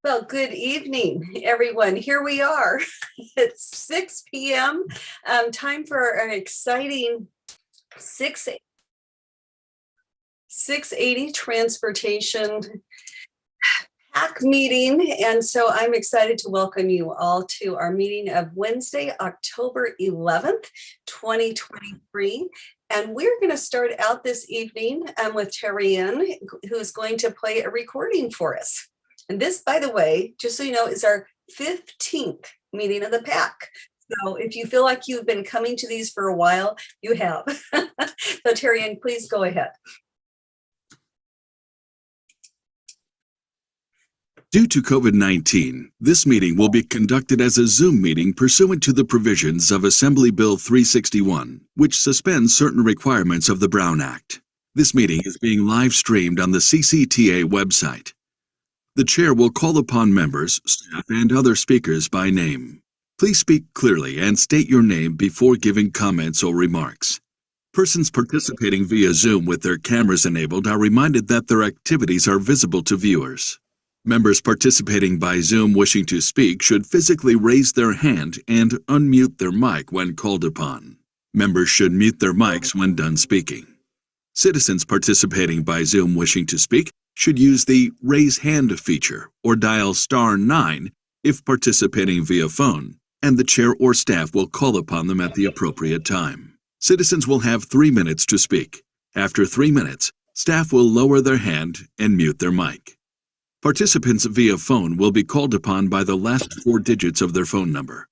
Well, good evening, everyone. Here we are. It's 6 p.m. Time for an exciting 680 transportation PAC meeting. And so I'm excited to welcome you all to our meeting of Wednesday, October 11th, 2023. And we're going to start out this evening with Terry Ann, who's going to play a recording for us. And this, by the way, just so you know, is our 15th meeting of the PAC. So if you feel like you've been coming to these for a while, you have. So Terry Ann, please go ahead. Due to COVID-19, this meeting will be conducted as a Zoom meeting pursuant to the provisions of Assembly Bill 361, which suspends certain requirements of the Brown Act. This meeting is being live streamed on the CCTA website. The chair will call upon members, staff, and other speakers by name. Please speak clearly and state your name before giving comments or remarks. Persons participating via Zoom with their cameras enabled are reminded that their activities are visible to viewers. Members participating by Zoom wishing to speak should physically raise their hand and unmute their mic when called upon. Members should mute their mics when done speaking. Citizens participating by Zoom wishing to speak should use the Raise Hand feature or dial *9 if participating via phone, and the chair or staff will call upon them at the appropriate time. Citizens will have 3 minutes to speak. After 3 minutes, staff will lower their hand and mute their mic. Participants via phone will be called upon by the last 4 digits of their phone number.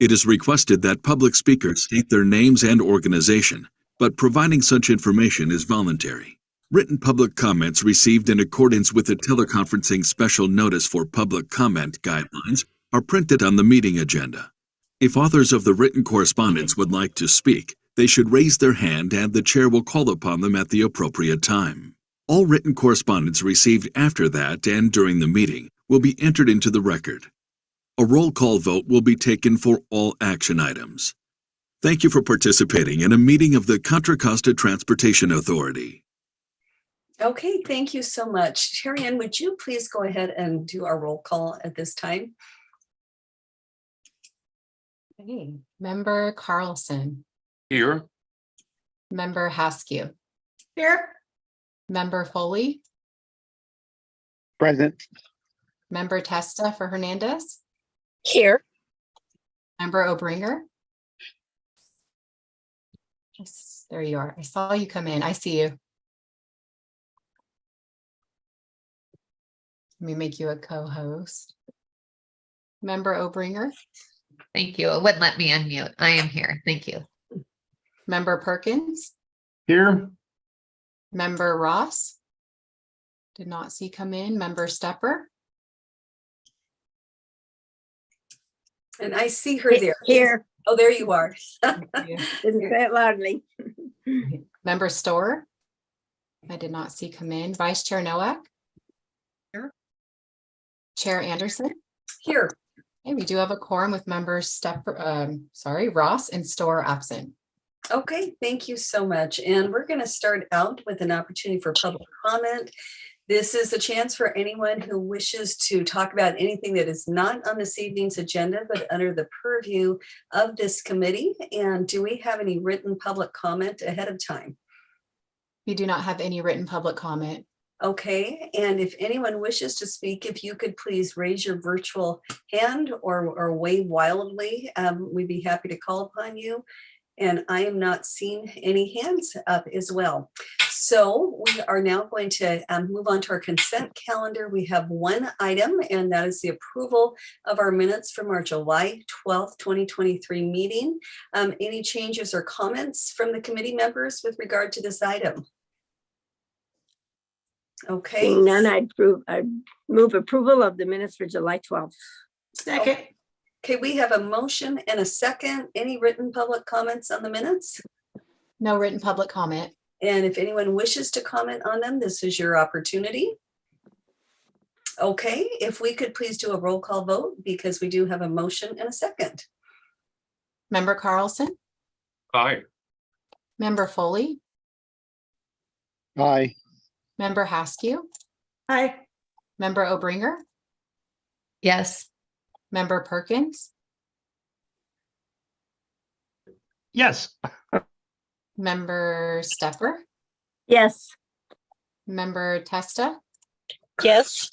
It is requested that public speakers state their names and organization, but providing such information is voluntary. Written public comments received in accordance with the teleconferencing special notice for public comment guidelines are printed on the meeting agenda. If authors of the written correspondence would like to speak, they should raise their hand and the chair will call upon them at the appropriate time. All written correspondence received after that and during the meeting will be entered into the record. A roll call vote will be taken for all action items. Thank you for participating in a meeting of the Contra Costa Transportation Authority. Okay, thank you so much. Terry Ann, would you please go ahead and do our roll call at this time? Okay. Member Carlson. Here. Member Haskew. Here. Member Foley. Present. Member Testa for Hernandez. Here. Member Obringer. Yes, there you are. I saw you come in. I see you. Let me make you a co-host. Member Obringer. Thank you. It wouldn't let me unmute. I am here. Thank you. Member Perkins. Here. Member Ross. Did not see come in. Member Stepper. And I see her there. Here. Oh, there you are. Didn't say it loudly. Member Storer. I did not see come in. Vice Chair Nowak. Here. Chair Anderson. Here. Okay, we do have a quorum with members Ross and Storer absent. Okay, thank you so much. And we're going to start out with an opportunity for public comment. This is a chance for anyone who wishes to talk about anything that is not on this evening's agenda, but under the purview of this committee. And do we have any written public comment ahead of time? We do not have any written public comment. Okay, and if anyone wishes to speak, if you could please raise your virtual hand or wave wildly, we'd be happy to call upon you. And I am not seeing any hands up as well. So we are now going to move on to our consent calendar. We have one item, and that is the approval of our minutes from our July 12th, 2023 meeting. Any changes or comments from the committee members with regard to this item? Okay. Seeing none, I'd move approval of the minutes for July 12th. Second. Okay, we have a motion and a second. Any written public comments on the minutes? No written public comment. And if anyone wishes to comment on them, this is your opportunity. Okay, if we could please do a roll call vote because we do have a motion and a second. Member Carlson. Aye. Member Foley. Aye. Member Haskew. Aye. Member Obringer. Yes. Member Perkins, Yes. Member Stepper, Yes. Member Testa, Yes.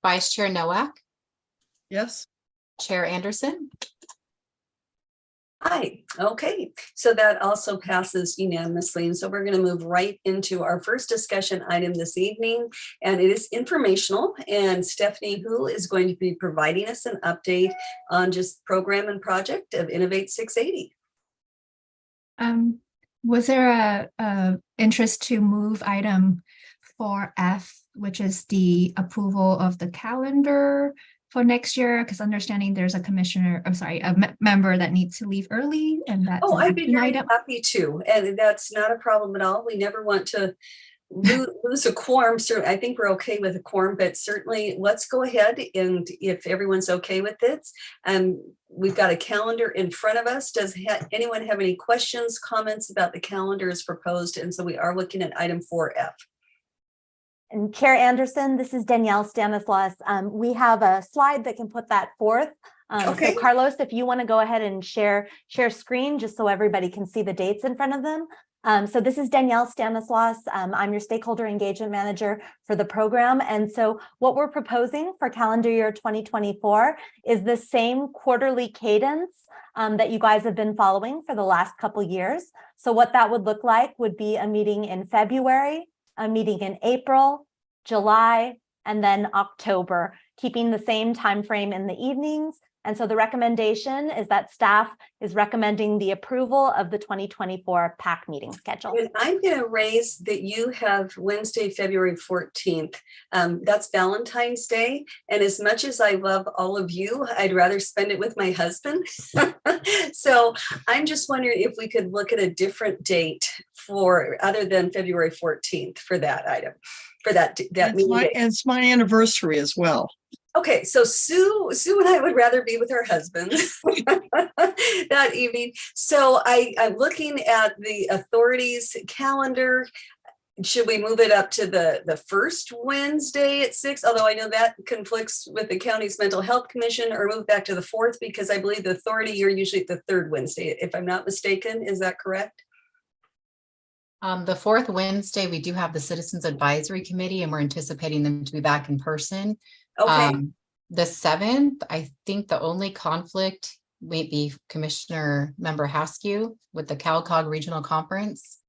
Vice Chair Nowak, Yes. Chair Anderson. Hi, okay, so that also passes unanimously. And so we're going to move right into our first discussion item this evening, and it is informational. And Stephanie, who is going to be providing us an update on just program and project of Innovate 680. Was there a interest to move item 4F, which is the approval of the calendar for next year? Because understanding there's a commissioner, I'm sorry, a member that needs to leave early, and that's Oh, an I'd be action very item. happy to, and that's not a problem at all. We never want to lose a quorum. So I think we're okay with a quorum, but certainly let's go ahead, and if everyone's okay with it, we've got a calendar in front of us. Does anyone have any questions, comments about the calendar as proposed? And so we are looking at item 4F. And Chair Anderson, this is Danielle Stanislaus. We have a slide that can put that forth. Okay. So Carlos, if you want to go ahead and share screen just so everybody can see the dates in front of them. So this is Danielle Stanislaus. I'm your stakeholder engagement manager for the program. And so what we're proposing for calendar year 2024 is the same quarterly cadence that you guys have been following for the last couple years. So what that would look like would be a meeting in February, a meeting in April, July, and then October, keeping the same time frame in the evenings. And so the recommendation is that staff is recommending the approval of the 2024 PAC meeting schedule. And I'm going to raise that you have Wednesday, February 14th. That's Valentine's Day. And as much as I love all of you, I'd rather spend it with my husband. So I'm just wondering if we could look at a different date for other than February 14th for that item, for that meeting date. It's my anniversary as well. Okay, so Sue and I would rather be with her husband that evening. So I'm looking at the authorities calendar. Should we move it up to the first Wednesday at 6? Although I know that conflicts with the county's mental health commission, or move back to the 4th, because I believe the authority, you're usually at the 3rd Wednesday, if I'm not mistaken. Is that correct? The 4th Wednesday, we do have the Citizens Advisory Committee, and we're anticipating them to be back in person. Okay. The 7th, I think the only conflict may be Commissioner Member Haskew with the CalCog Regional Conference.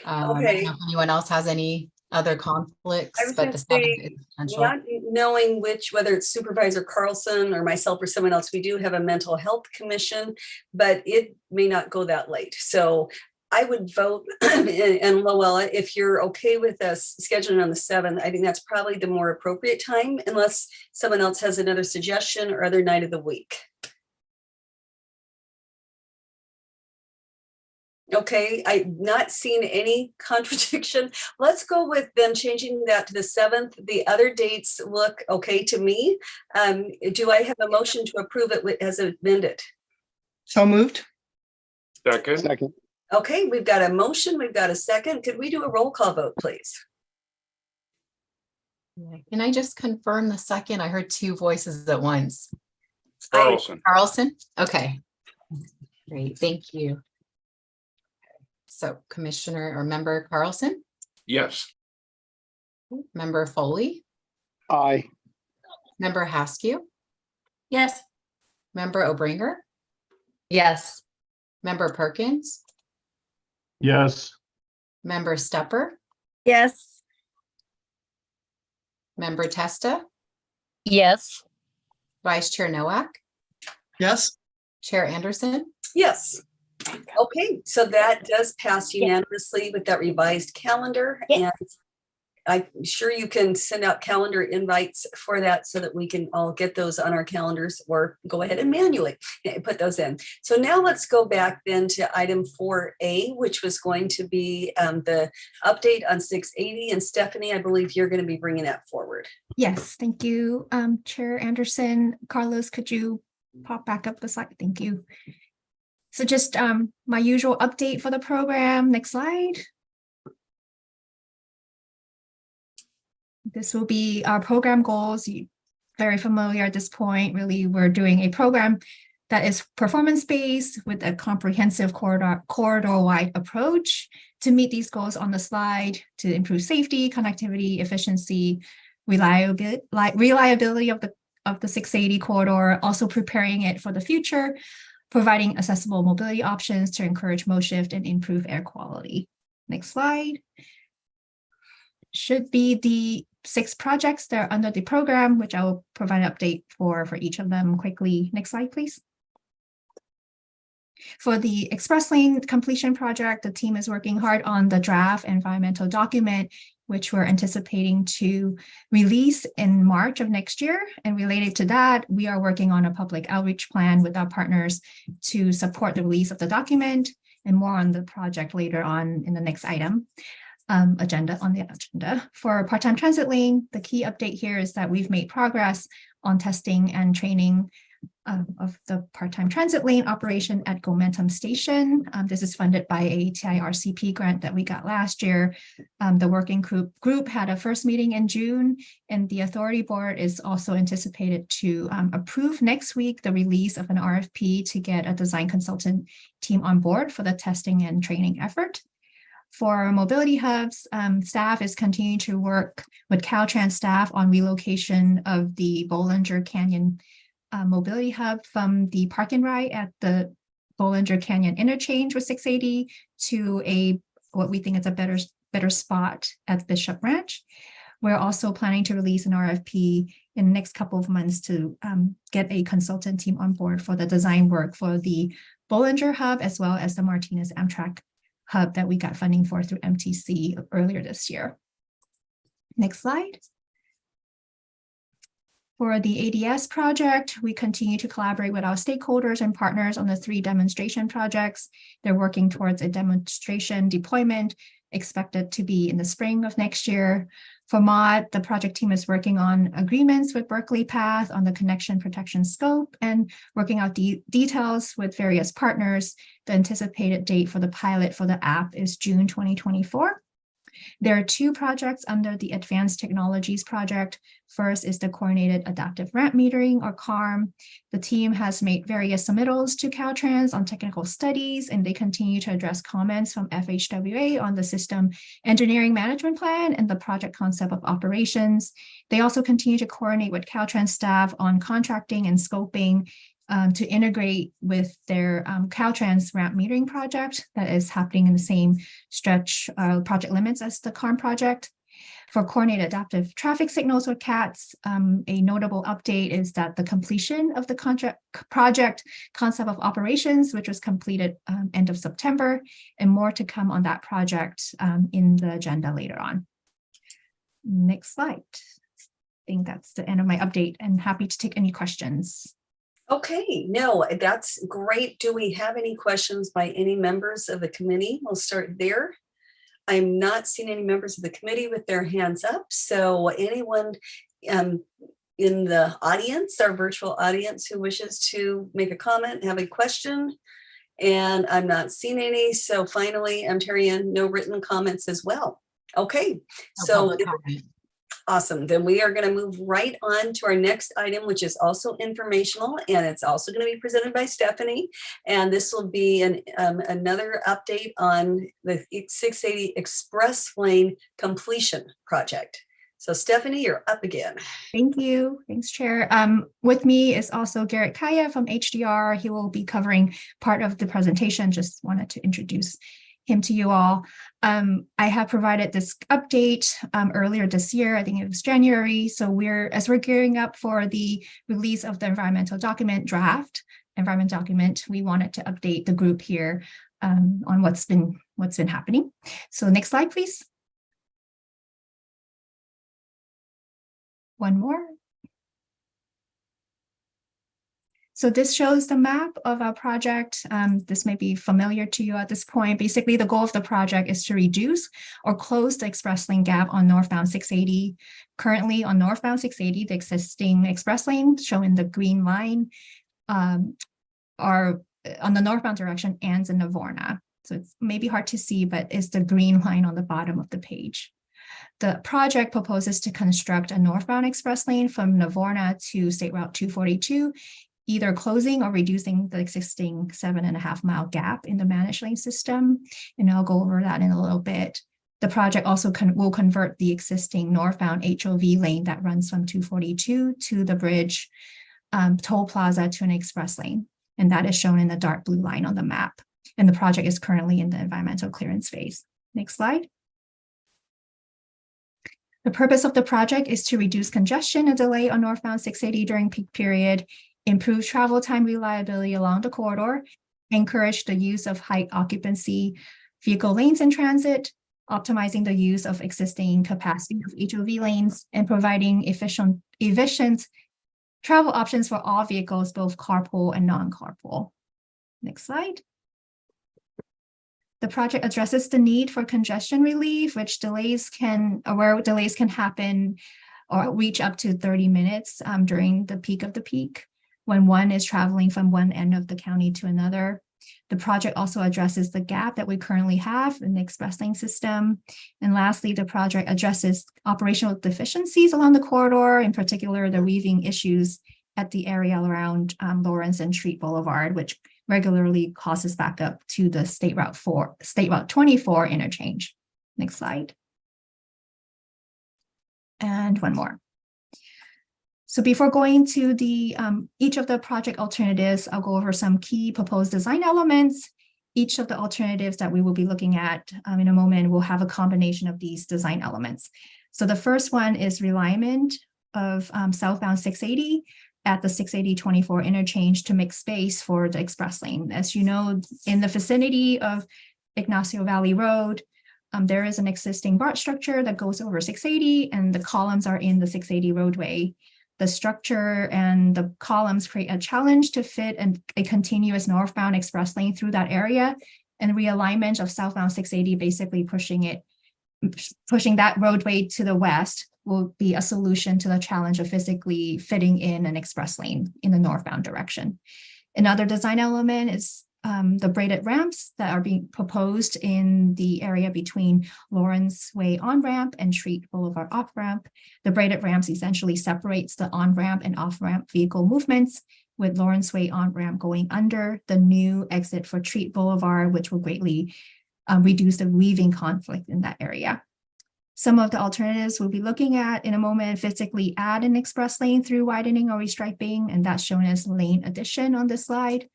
I don't know Okay. if anyone else has any other conflicts, I was but gonna the 7th say, is potential. not knowing whether it's Supervisor Carlson or myself or someone else, we do have a mental health commission, but it may not go that late. So I would vote, and Luella, if you're okay with us scheduling on the 7th, I think that's probably the more appropriate time, unless someone else has another suggestion or other night of the week. Okay, I'm not seeing any contradiction. Let's go with them changing that to the 7th. The other dates look okay to me. Do I have a motion to approve it as amended? So moved. Second. Okay, we've got a motion, we've got a second. Could we do a roll call vote, please? Can I just confirm the second? I heard two voices at once. Carlson. Carlson? Okay. Great, thank you. So Commissioner or Member Carlson, Yes. Member Foley, Aye. Member Haskew, Yes. Member Obringer, Yes. Member Perkins, Yes. Member Stepper, Yes. Member Testa, Yes. Vice Chair Nowak, Yes. Chair Anderson. Yes. Okay, so that does pass unanimously with that revised calendar. Yeah. And I'm sure you can send out calendar invites for that so that we can all get those on our calendars, or go ahead and manually put those in. So now let's go back then to item 4A, which was going to be the update on 680. And Stephanie, I believe you're going to be bringing that forward. Yes, thank you, Chair Anderson. Carlos, could you pop back up the slide? Thank you. So just my usual update for the program. Next slide. This will be our program goals. very familiar at this point. Really, we're doing a program that is performance-based with a comprehensive corridor-wide approach to meet these goals on the slide, to improve safety, connectivity, efficiency, reliability of the 680 corridor, also preparing it for the future, providing accessible mobility options to encourage mode shift and improve air quality. Next slide. Should be the 6 projects that are under the program, which I will provide an update for each of them quickly. Next slide, please. For the Express Lane completion project, the team is working hard on the draft environmental document, which we're anticipating to release in March of next year. And related to that, we are working on a public outreach plan with our partners to support the release of the document, and more on the project later on in the next item. Agenda. For part-time transit lane, the key update here is that we've made progress on testing and training of the part-time transit lane operation at Momentum Station. This is funded by a TIRCP grant that we got last year. The working group had a first meeting in June, and the authority board is also anticipated to approve next week the release of an RFP to get a design consultant team on board for the testing and training effort. For mobility hubs, staff is continuing to work with Caltrans staff on relocation of the Bollinger Canyon mobility hub from the park and ride at the Bollinger Canyon interchange with 680 to what we think is a better spot at Bishop Ranch. We're also planning to release an RFP in the next couple of months to get a consultant team on board for the design work for the Bollinger hub, as well as the Martinez Amtrak hub that we got funding for through MTC earlier this year. Next slide. For the ADS project, we continue to collaborate with our stakeholders and partners on the 3 demonstration projects. They're working towards a demonstration deployment expected to be in the spring of next year. For MOD, the project team is working on agreements with Berkeley Path on the connection protection scope and working out details with various partners. The anticipated date for the pilot for the app is June 2024. There are 2 projects under the Advanced Technologies project. First is the Coordinated Adaptive Ramp Metering, or CARM. The team has made various submittals to Caltrans on technical studies, and they continue to address comments from FHWA on the system engineering management plan and the project concept of operations. They also continue to coordinate with Caltrans staff on contracting and scoping to integrate with their Caltrans ramp metering project that is happening in the same stretch project limits as the CARM project. For coordinated adaptive traffic signals, or CATS, a notable update is that the completion of the project concept of operations, which was completed end of September, and more to come on that project in the agenda later on. Next slide. I think that's the end of my update, and happy to take any questions. Okay, no, that's great. Do we have any questions by any members of the committee? We'll start there. I'm not seeing any members of the committee with their hands up. So anyone in the audience, our virtual audience, who wishes to make a comment, have a question? And I'm not seeing any. So finally, I'm Terry Ann, no written comments as well. Okay, so awesome. Then we are going to move right on to our next item, which is also informational, and it's also going to be presented by Stephanie. And this will be another update on the 680 Express Lane completion project. So Stephanie, you're up again. Thank you. Thanks, Chair. With me is also Garrett Kaya from HDR. He will be covering part of the presentation. Just wanted to introduce him to you all. I have provided this update earlier this year. I think it was January. So as we're gearing up for the release of the environmental document draft, we wanted to update the group here on what's been happening. So next slide, please. One more. So this shows the map of our project. This may be familiar to you at this point. Basically, the goal of the project is to reduce or close the express lane gap on northbound 680. Currently on northbound 680, the existing express lane shown in the green line are on the northbound direction ends in Navorna. So it's maybe hard to see, but it's the green line on the bottom of the page. The project proposes to construct a northbound express lane from Navorna to State Route 242, either closing or reducing the existing 7.5-mile gap in the managed lane system. And I'll go over that in a little bit. The project also will convert the existing northbound HOV lane that runs from 242 to the bridge toll plaza to an express lane. And that is shown in the dark blue line on the map. And the project is currently in the environmental clearance phase. Next slide. The purpose of the project is to reduce congestion and delay on northbound 680 during peak period, improve travel time reliability along the corridor, encourage the use of high occupancy vehicle lanes in transit, optimizing the use of existing capacity of HOV lanes, and providing efficient travel options for all vehicles, both carpool and non-carpool. Next slide. The project addresses the need for congestion relief, where delays can happen or reach up to 30 minutes during the peak of the peak when one is traveling from one end of the county to another. The project also addresses the gap that we currently have in the express lane system. And lastly, the project addresses operational deficiencies along the corridor, in particular, the weaving issues at the area around Lawrence and Treat Boulevard, which regularly causes backup to the State Route 24 interchange. Next slide. And one more. So before going to the each of the project alternatives, I'll go over some key proposed design elements. Each of the alternatives that we will be looking at in a moment will have a combination of these design elements. So the first one is realignment of southbound 680 at the 680-24 interchange to make space for the express lane. As you know, in the vicinity of Ignacio Valley Road, there is an existing BART structure that goes over 680, and the columns are in the 680 roadway. The structure and the columns create a challenge to fit a continuous northbound express lane through that area, and realignment of southbound 680, basically pushing that roadway to the west, will be a solution to the challenge of physically fitting in an express lane in the northbound direction. Another design element is the braided ramps that are being proposed in the area between Lawrence Way on-ramp and Treat Boulevard off-ramp. The braided ramps essentially separates the on-ramp and off-ramp vehicle movements, with Lawrence Way on-ramp going under the new exit for Treat Boulevard, which will greatly reduce the weaving conflict in that area. Some of the alternatives we'll be looking at in a moment physically add an express lane through widening or restriping, and that's shown as lane addition on this slide.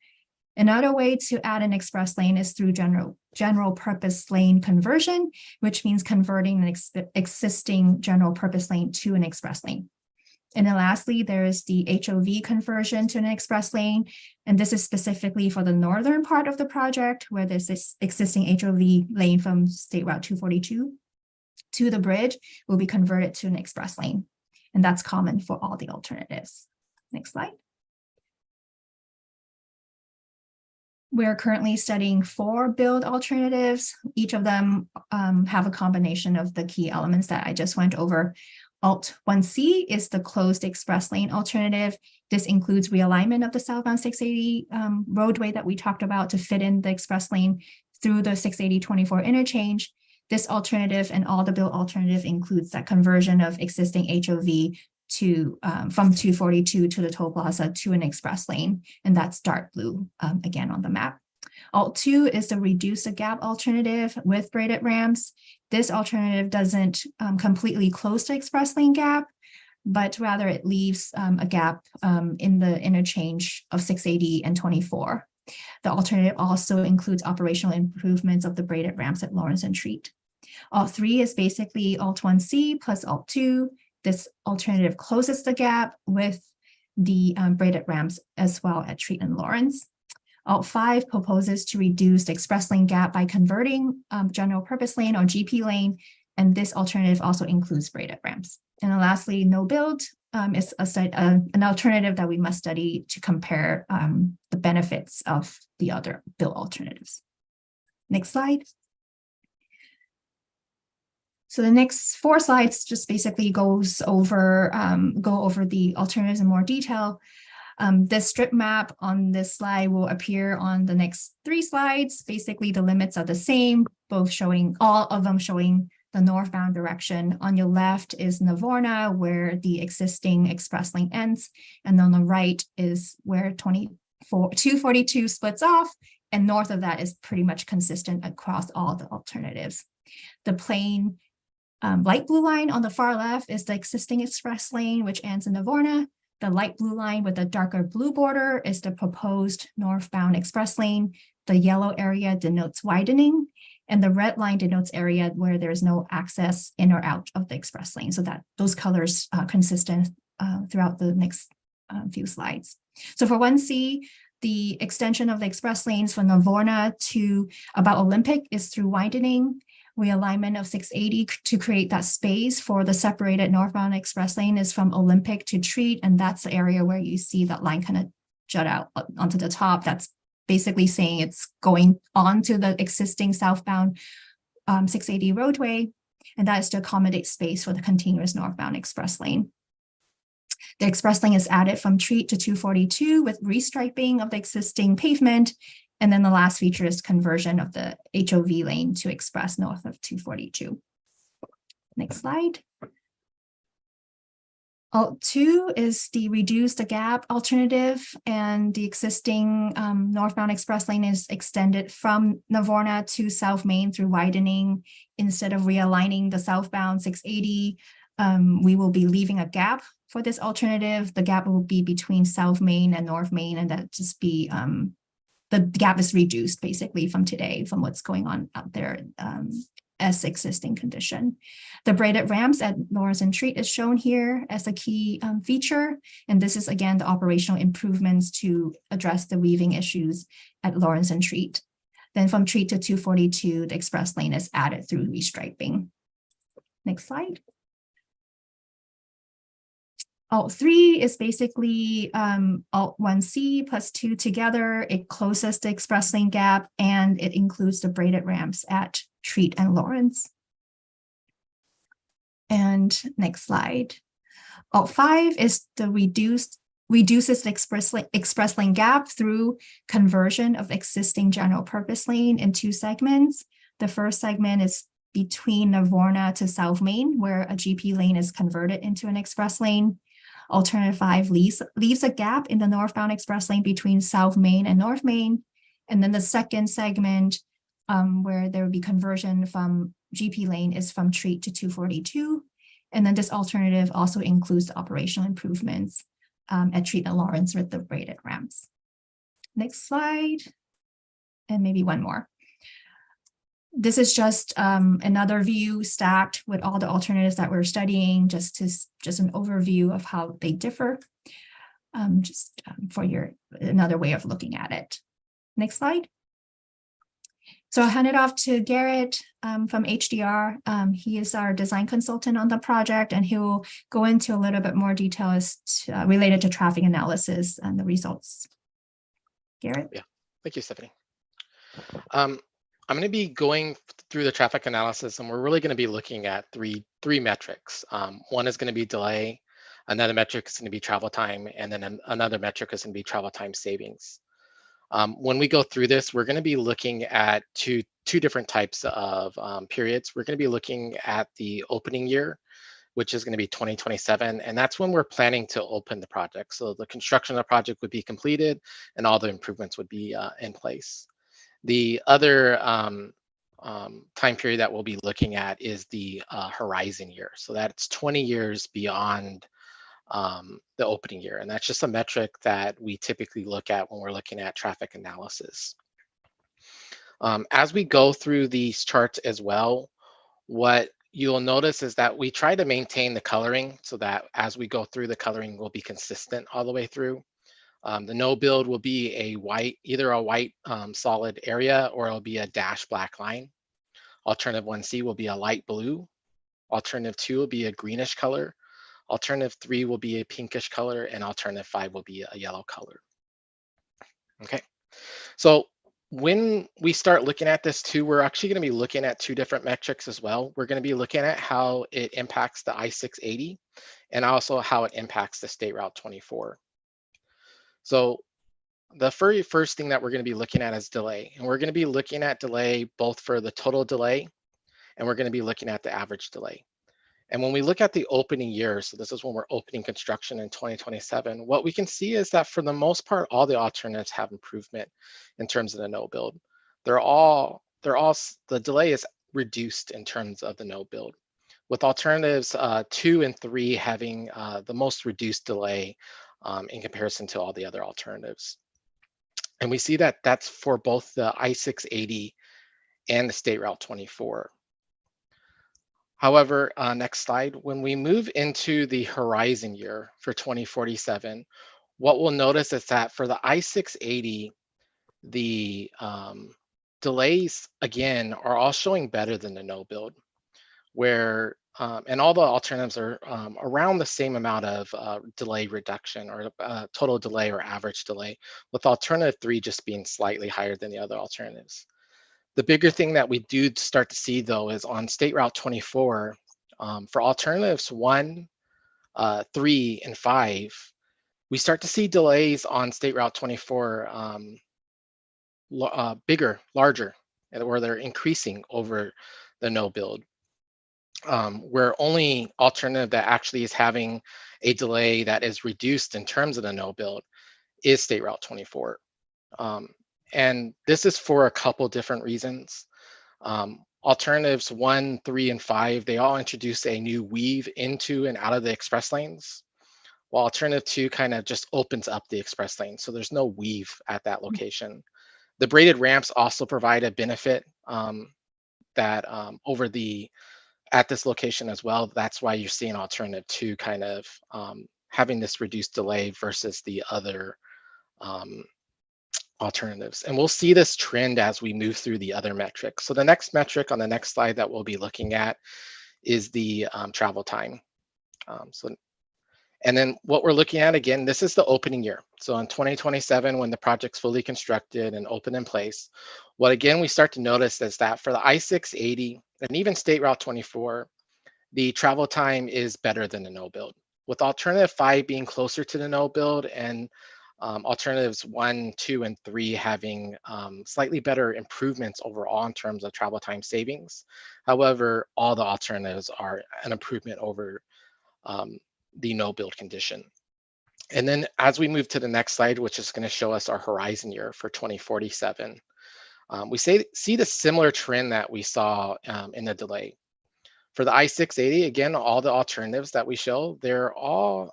Another way to add an express lane is through general purpose lane conversion, which means converting an existing general purpose lane to an express lane. And then lastly, there's the HOV conversion to an express lane. And this is specifically for the northern part of the project, where there's this existing HOV lane from State Route 242 to the bridge will be converted to an express lane. And that's common for all the alternatives. Next slide. We're currently studying 4 build alternatives. Each of them have a combination of the key elements that I just went over. Alt 1C is the closed express lane alternative. This includes realignment of the southbound 680 roadway that we talked about to fit in the express lane through the 680-24 interchange. This alternative and all the build alternative includes that conversion of existing HOV to from 242 to the toll plaza to an express lane, and that's dark blue again on the map. Alt 2 is the reduce the gap alternative with braided ramps. This alternative doesn't completely close the express lane gap, but rather it leaves a gap in the interchange of 680 and 24. The alternative also includes operational improvements of the braided ramps at Lawrence and Treat. Alt 3 is basically Alt 1C plus Alt 2. This alternative closes the gap with the braided ramps as well at Treat and Lawrence. Alt 5 proposes to reduce the express lane gap by converting general purpose lane or GP lane, and this alternative also includes braided ramps. And then lastly, no build is an alternative that we must study to compare the benefits of the other build alternatives. Next slide. So the next 4 slides just basically go over the alternatives in more detail. This strip map on this slide will appear on the next 3 slides. Basically, the limits are the same, all of them showing the northbound direction. On your left is Navorna, where the existing express lane ends. And on the right is where 242 splits off. And north of that is pretty much consistent across all the alternatives. The plain light blue line on the far left is the existing express lane, which ends in Navorna. The light blue line with the darker blue border is the proposed northbound express lane. The yellow area denotes widening, and the red line denotes area where there's no access in or out of the express lane. So that those colors are consistent throughout the next few slides. So for 1C, the extension of the express lanes from Navorna to about Olympic is through widening. Realignment of 680 to create that space for the separated northbound express lane is from Olympic to Treat, and that's the area where you see that line kind of jut out onto the top. That's basically saying it's going onto the existing southbound 680 roadway, and that is to accommodate space for the continuous northbound express lane. The express lane is added from Treat to 242 with restriping of the existing pavement. And then the last feature is conversion of the HOV lane to express north of 242. Next slide. Alt 2 is the reduce the gap alternative, and the existing northbound express lane is extended from Navorna to South Main through widening. Instead of realigning the southbound 680, we will be leaving a gap for this alternative. The gap will be between South Main and North Main, and that just be the gap is reduced basically from today, from what's going on out there as existing condition. The braided ramps at Lawrence and Treat is shown here as a key feature. And this is again, the operational improvements to address the weaving issues at Lawrence and Treat. Then from Treat to 242, the express lane is added through restriping. Next slide. Alt 3 is basically Alt 1C plus 2 together. It closes the express lane gap, and it includes the braided ramps at Treat and Lawrence. And next slide. Alt 5 is the reduces the express lane gap through conversion of existing general purpose lane in 2 segments. The first segment is between Navorna to South Main, where a GP lane is converted into an express lane. Alternative 5 leaves a gap in the northbound express lane between South Main and North Main. And then the second segment where there will be conversion from GP lane is from Treat to 242. And then this alternative also includes the operational improvements at Treat and Lawrence with the braided ramps. Next slide, and maybe one more. This is just another view stacked with all the alternatives that we're studying, just an overview of how they differ, for another way of looking at it. Next slide. So I'll hand it off to Garrett from HDR. He is our design consultant on the project, and he will go into a little bit more details related to traffic analysis and the results. Garrett? Yeah, thank you, Stephanie. I'm going to be going through the traffic analysis, and we're really going to be looking at three metrics. One is going to be delay, another metric is going to be travel time, and then another metric is going to be travel time savings. When we go through this, we're going to be looking at two different types of periods. We're going to be looking at the opening year, which is going to be 2027, and that's when we're planning to open the project. So the construction of the project would be completed, and all the improvements would be in place. The other time period that we'll be looking at is the horizon year. So that's 20 years beyond the opening year. And that's just a metric that we typically look at when we're looking at traffic analysis. As we go through these charts as well, what you'll notice is that we try to maintain the coloring so that as we go through, the coloring will be consistent all the way through. The no build will be either a white solid area, or it'll be a dash black line. Alternative 1C will be a light blue. Alternative 2 will be a greenish color. Alternative 3 will be a pinkish color, and alternative 5 will be a yellow color. Okay, so when we start looking at this too, we're actually going to be looking at 2 different metrics as well. We're going to be looking at how it impacts the I-680 and also how it impacts the State Route 24. So the very first thing that we're going to be looking at is delay, and we're going to be looking at delay both for the total delay and we're going to be looking at the average delay. And when we look at the opening year, so this is when we're opening construction in 2027, what we can see is that for the most part, all the alternatives have improvement in terms of the no build. The delay is reduced in terms of the no build, with alternatives 2 and 3 having the most reduced delay in comparison to all the other alternatives. And we see that that's for both the I-680 and the State Route 24. However, next slide, when we move into the horizon year for 2047, what we'll notice is that for the I-680, the delays, again, are all showing better than the no build, where, and all the alternatives are around the same amount of delay reduction or total delay or average delay, with alternative 3 just being slightly higher than the other alternatives. The bigger thing that we do start to see, though, is on State Route 24, for alternatives 1, 3, and 5, we start to see delays on State Route 24 bigger, larger, where they're increasing over the no build. Where only alternative that actually is having a delay that is reduced in terms of the no build is State Route 24. And this is for a couple different reasons. Alternatives 1, 3, and 5, they all introduce a new weave into and out of the express lanes, while alternative 2 kind of just opens up the express lane. So there's no weave at that location. The braided ramps also provide a benefit that at this location as well. That's why you're seeing alternative 2 kind of having this reduced delay versus the other alternatives. And we'll see this trend as we move through the other metrics. So the next metric on the next slide that we'll be looking at is the travel time. And then what we're looking at, again, this is the opening year. So in 2027, when the project's fully constructed and open in place, what again we start to notice is that for the I-680 and even State Route 24, the travel time is better than the no build, with alternative 5 being closer to the no build and alternatives 1, 2, and 3 having slightly better improvements overall in terms of travel time savings. However, all the alternatives are an improvement over the no build condition. And then as we move to the next slide, which is going to show us our horizon year for 2047, we see the similar trend that we saw in the delay. For the I-680, again, all the alternatives that we show, they're all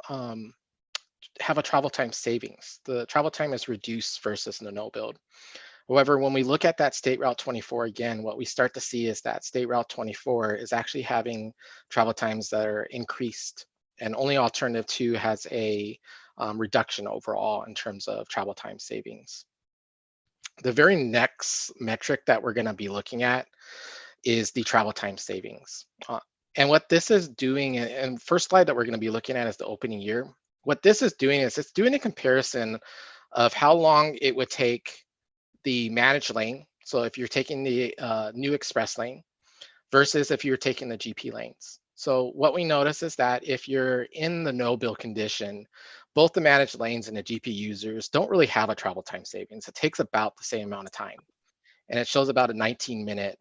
have a travel time savings. The travel time is reduced versus the no build. However, when we look at that State Route 24 again, what we start to see is that State Route 24 is actually having travel times that are increased, and only alternative 2 has a reduction overall in terms of travel time savings. The very next metric that we're going to be looking at is the travel time savings. And what this is doing, and first slide that we're going to be looking at is the opening year. What this is doing is it's doing a comparison of how long it would take the managed lane. So if you're taking the new express lane versus if you're taking the GP lanes. So what we notice is that if you're in the no build condition, both the managed lanes and the GP users don't really have a travel time savings. It takes about the same amount of time. And it shows about a 19-minute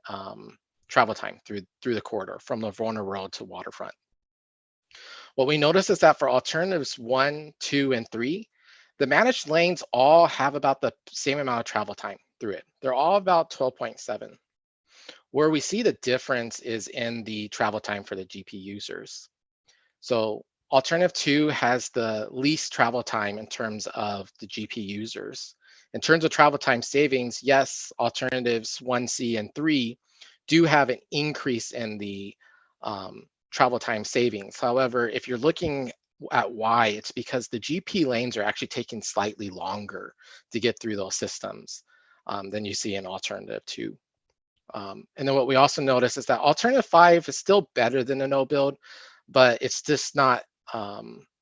travel time through the corridor from Livorno Road to Waterfront. What we notice is that for alternatives 1, 2, and 3, the managed lanes all have about the same amount of travel time through it. They're all about 12.7. Where we see the difference is in the travel time for the GP users. So alternative 2 has the least travel time in terms of the GP users. In terms of travel time savings, yes, alternatives 1C and 3 do have an increase in the travel time savings. However, if you're looking at why, it's because the GP lanes are actually taking slightly longer to get through those systems than you see in alternative 2. And then what we also notice is that alternative 5 is still better than a no build, but it's just not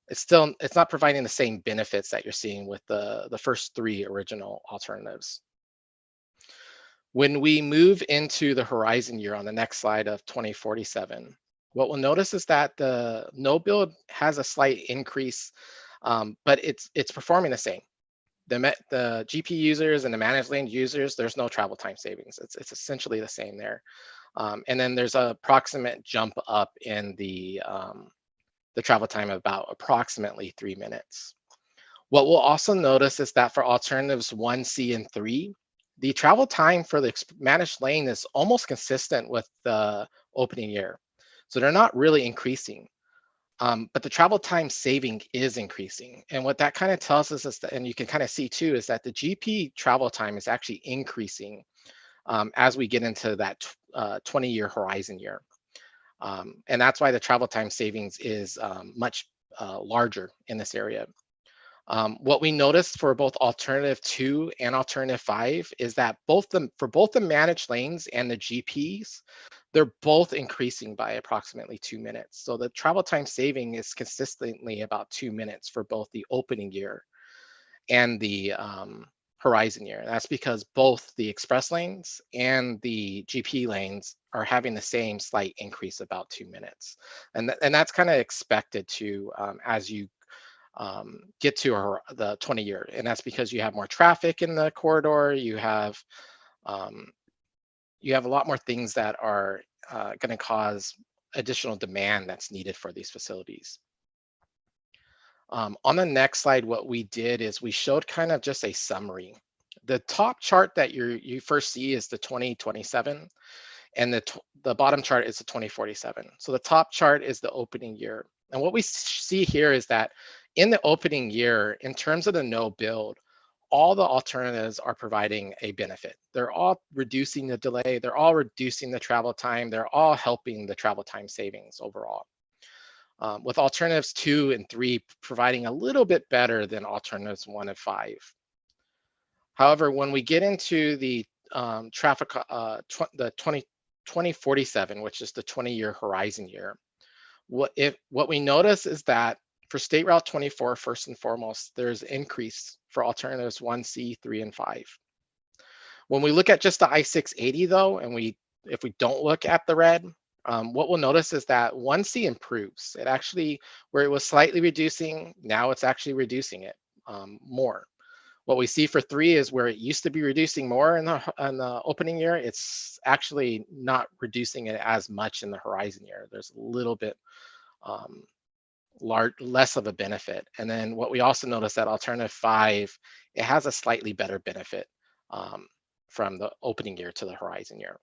it's not providing the same benefits that you're seeing with the first 3 original alternatives. When we move into the horizon year on the next slide of 2047, what we'll notice is that the no build has a slight increase, but it's performing the same. The GP users and the managed lane users, there's no travel time savings. It's essentially the same there. And then there's a approximate jump up in the travel time of about approximately 3 minutes. What we'll also notice is that for alternatives 1C and 3, the travel time for the managed lane is almost consistent with the opening year. So they're not really increasing. But the travel time saving is increasing. And what that kind of tells us is that, and you can kind of see too, is that the GP travel time is actually increasing as we get into that 20-year horizon year. And that's why the travel time savings is much larger in this area. What we noticed for both alternative 2 and alternative 5 is that for both the managed lanes and the GPs, they're both increasing by approximately 2 minutes. So the travel time saving is consistently about 2 minutes for both the opening year and the horizon year. And that's because both the express lanes and the GP lanes are having the same slight increase, about 2 minutes. And that's kind of expected to as you get to the 20-year. And that's because you have more traffic in the corridor. You have a lot more things that are going to cause additional demand that's needed for these facilities. On the next slide, what we did is we showed kind of just a summary. The top chart that you first see is the 2027, and the bottom chart is the 2047. So the top chart is the opening year. And what we see here is that in the opening year, in terms of the no build, all the alternatives are providing a benefit. They're all reducing the delay. They're all reducing the travel time. They're all helping the travel time savings overall. With alternatives 2 and 3 providing a little bit better than alternatives 1 and 5. However, when we get into the traffic, the 2047, which is the 20-year horizon year, what we notice is that for State Route 24, first and foremost, there's increase for alternatives 1C, 3, and 5. When we look at just the I-680 though, and if we don't look at the red, what we'll notice is that 1C improves. It actually, where it was slightly reducing, now it's actually reducing it more. What we see for 3 is where it used to be reducing more in the opening year, it's actually not reducing it as much in the horizon year. There's a little bit less of a benefit. And then what we also notice that alternative 5, it has a slightly better benefit from the opening year to the horizon year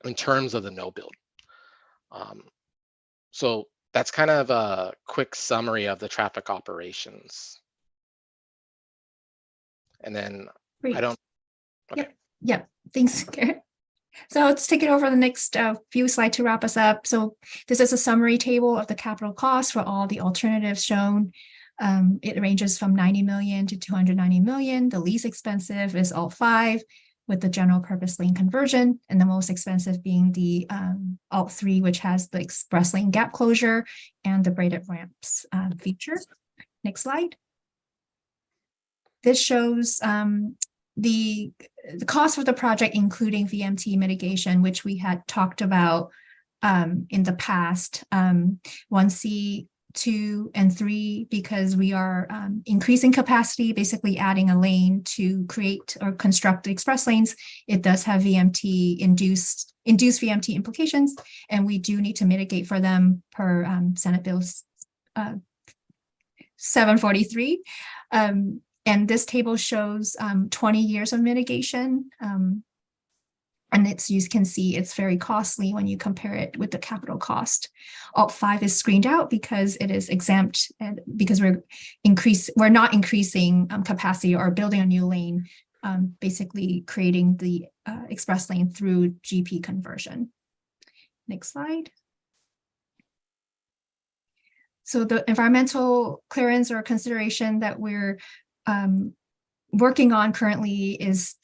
in terms of the no build. So that's kind of a quick summary of the traffic operations. And then Great. I don't. Okay. Yep. Thanks, Garrett. So let's take it over the next few slides to wrap us up. So this is a summary table of the capital cost for all the alternatives shown. It ranges from 90 million to 290 million. The least expensive is all 5 with the general purpose lane conversion, and the most expensive being the alt 3, which has the express lane gap closure and the braided ramps feature. Next slide. This shows the cost of the project, including VMT mitigation, which we had talked about in the past. 1C, 2, and 3, because we are increasing capacity, basically adding a lane to create or construct the express lanes. It does have VMT induced VMT implications, and we do need to mitigate for them per Senate Bill 743. And this table shows 20 years of mitigation. And you can see it's very costly when you compare it with the capital cost. Alt 5 is screened out because it is exempt, and because we're not increasing capacity or building a new lane, basically creating the express lane through GP conversion. Next slide. So the environmental clearance or consideration that we're working on currently is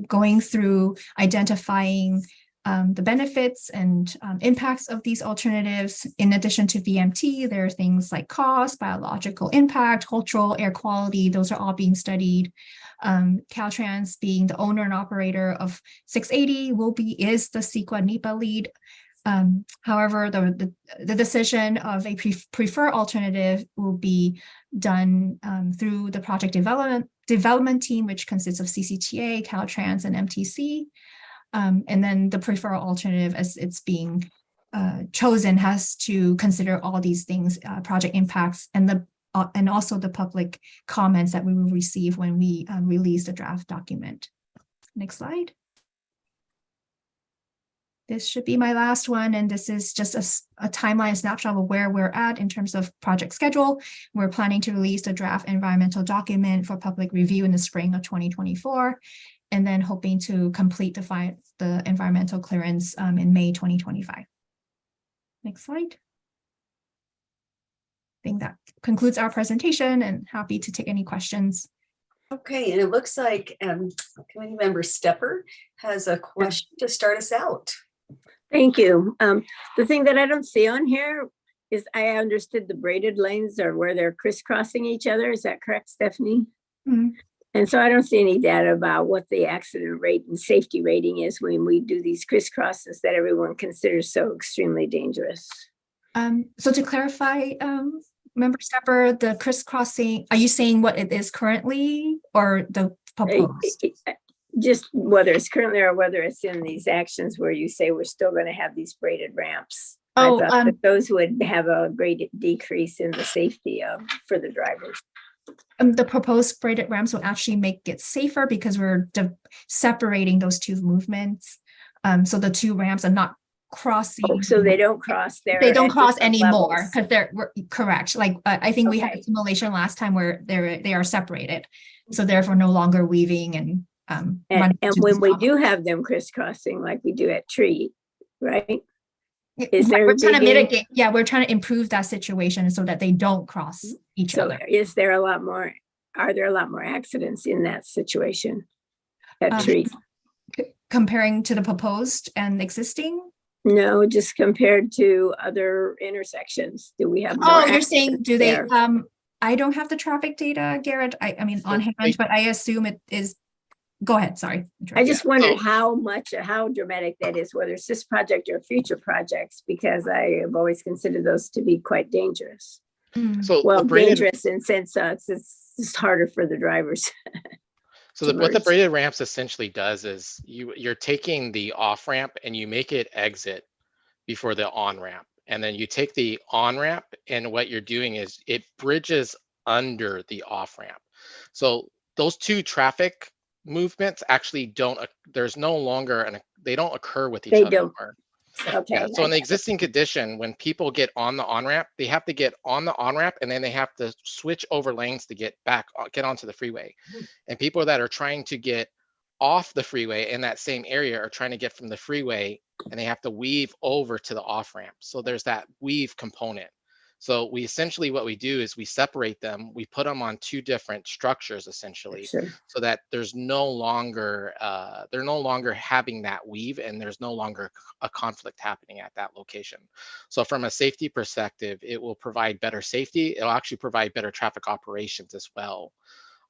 going through identifying the benefits and impacts of these alternatives. In addition to VMT, there are things like cost, biological impact, cultural, air quality. Those are all being studied. Caltrans, being the owner and operator of 680, is the CEQA NEPA lead. However, the decision of a preferred alternative will be done through the project development team, which consists of CCTA, Caltrans, and MTC. And then the preferred alternative, as it's being chosen, has to consider all these things, project impacts, and also the public comments that we will receive when we release the draft document. Next slide. This should be my last one, and this is just a timeline snapshot of where we're at in terms of project schedule. We're planning to release the draft environmental document for public review in the spring of 2024, and then hoping to complete the environmental clearance in May 2025. Next slide. I think that concludes our presentation, and happy to take any questions. Okay, and it looks like Committee Member Stepper has a question to start us out. Thank you. The thing that I don't see on here is I understood the braided lanes are where they're crisscrossing each other. Is that correct, Stephanie? Mm-hmm. And so I don't see any data about what the accident rate and safety rating is when we do these crisscrosses that everyone considers so extremely dangerous. So to clarify, Member Stepper, the crisscrossing, are you saying what it is currently or the proposed? Just whether it's currently or whether it's in these actions where you say we're still going to have these braided ramps. Oh, I thought that those would have a great decrease in the safety for the drivers. The proposed braided ramps will actually make it safer because we're separating those two movements. So the two ramps are not crossing. Oh, so they don't cross there. They don't cross anymore because we're correct. Like I think we had Okay. a simulation last time where they are separated, so therefore no longer weaving and And when we do have them crisscrossing like we do at Tree, right? Is there we're trying to digging? mitigate? Yeah, we're trying to improve that situation so that they don't cross each So other. is there a lot more, are there a lot more accidents in that situation at Tree? Comparing to the proposed and existing. No, just compared to other intersections. Do we have more Oh, you're saying, accidents do they, there? I don't have the traffic data, Garrett. I mean, on hand, but I assume it is, go ahead, sorry. I just wondered how dramatic that is, whether it's this project or future projects, because I have always considered those to be quite dangerous. So Well, the braided, dangerous in sense it's just harder for the drivers. so what the merge. braided ramps essentially does is you're taking the off ramp and you make it exit before the on ramp. And then you take the on ramp and what you're doing is it bridges under the off ramp. So those two traffic movements actually there's no longer, they don't occur with each They other don't. anymore. Okay. Yeah, so in the existing condition, when people get on the on-ramp, they have to get on the on-ramp and then they have to switch over lanes to get onto the freeway. And people that are trying to get off the freeway in that same area are trying to get from the freeway and they have to weave over to the off-ramp. So there's that weave component. So we essentially, what we do is we separate them, we put them on two different structures essentially, Sure. so that there's no longer, they're no longer having that weave and there's no longer a conflict happening at that location. So from a safety perspective, it will provide better safety. It'll actually provide better traffic operations as well.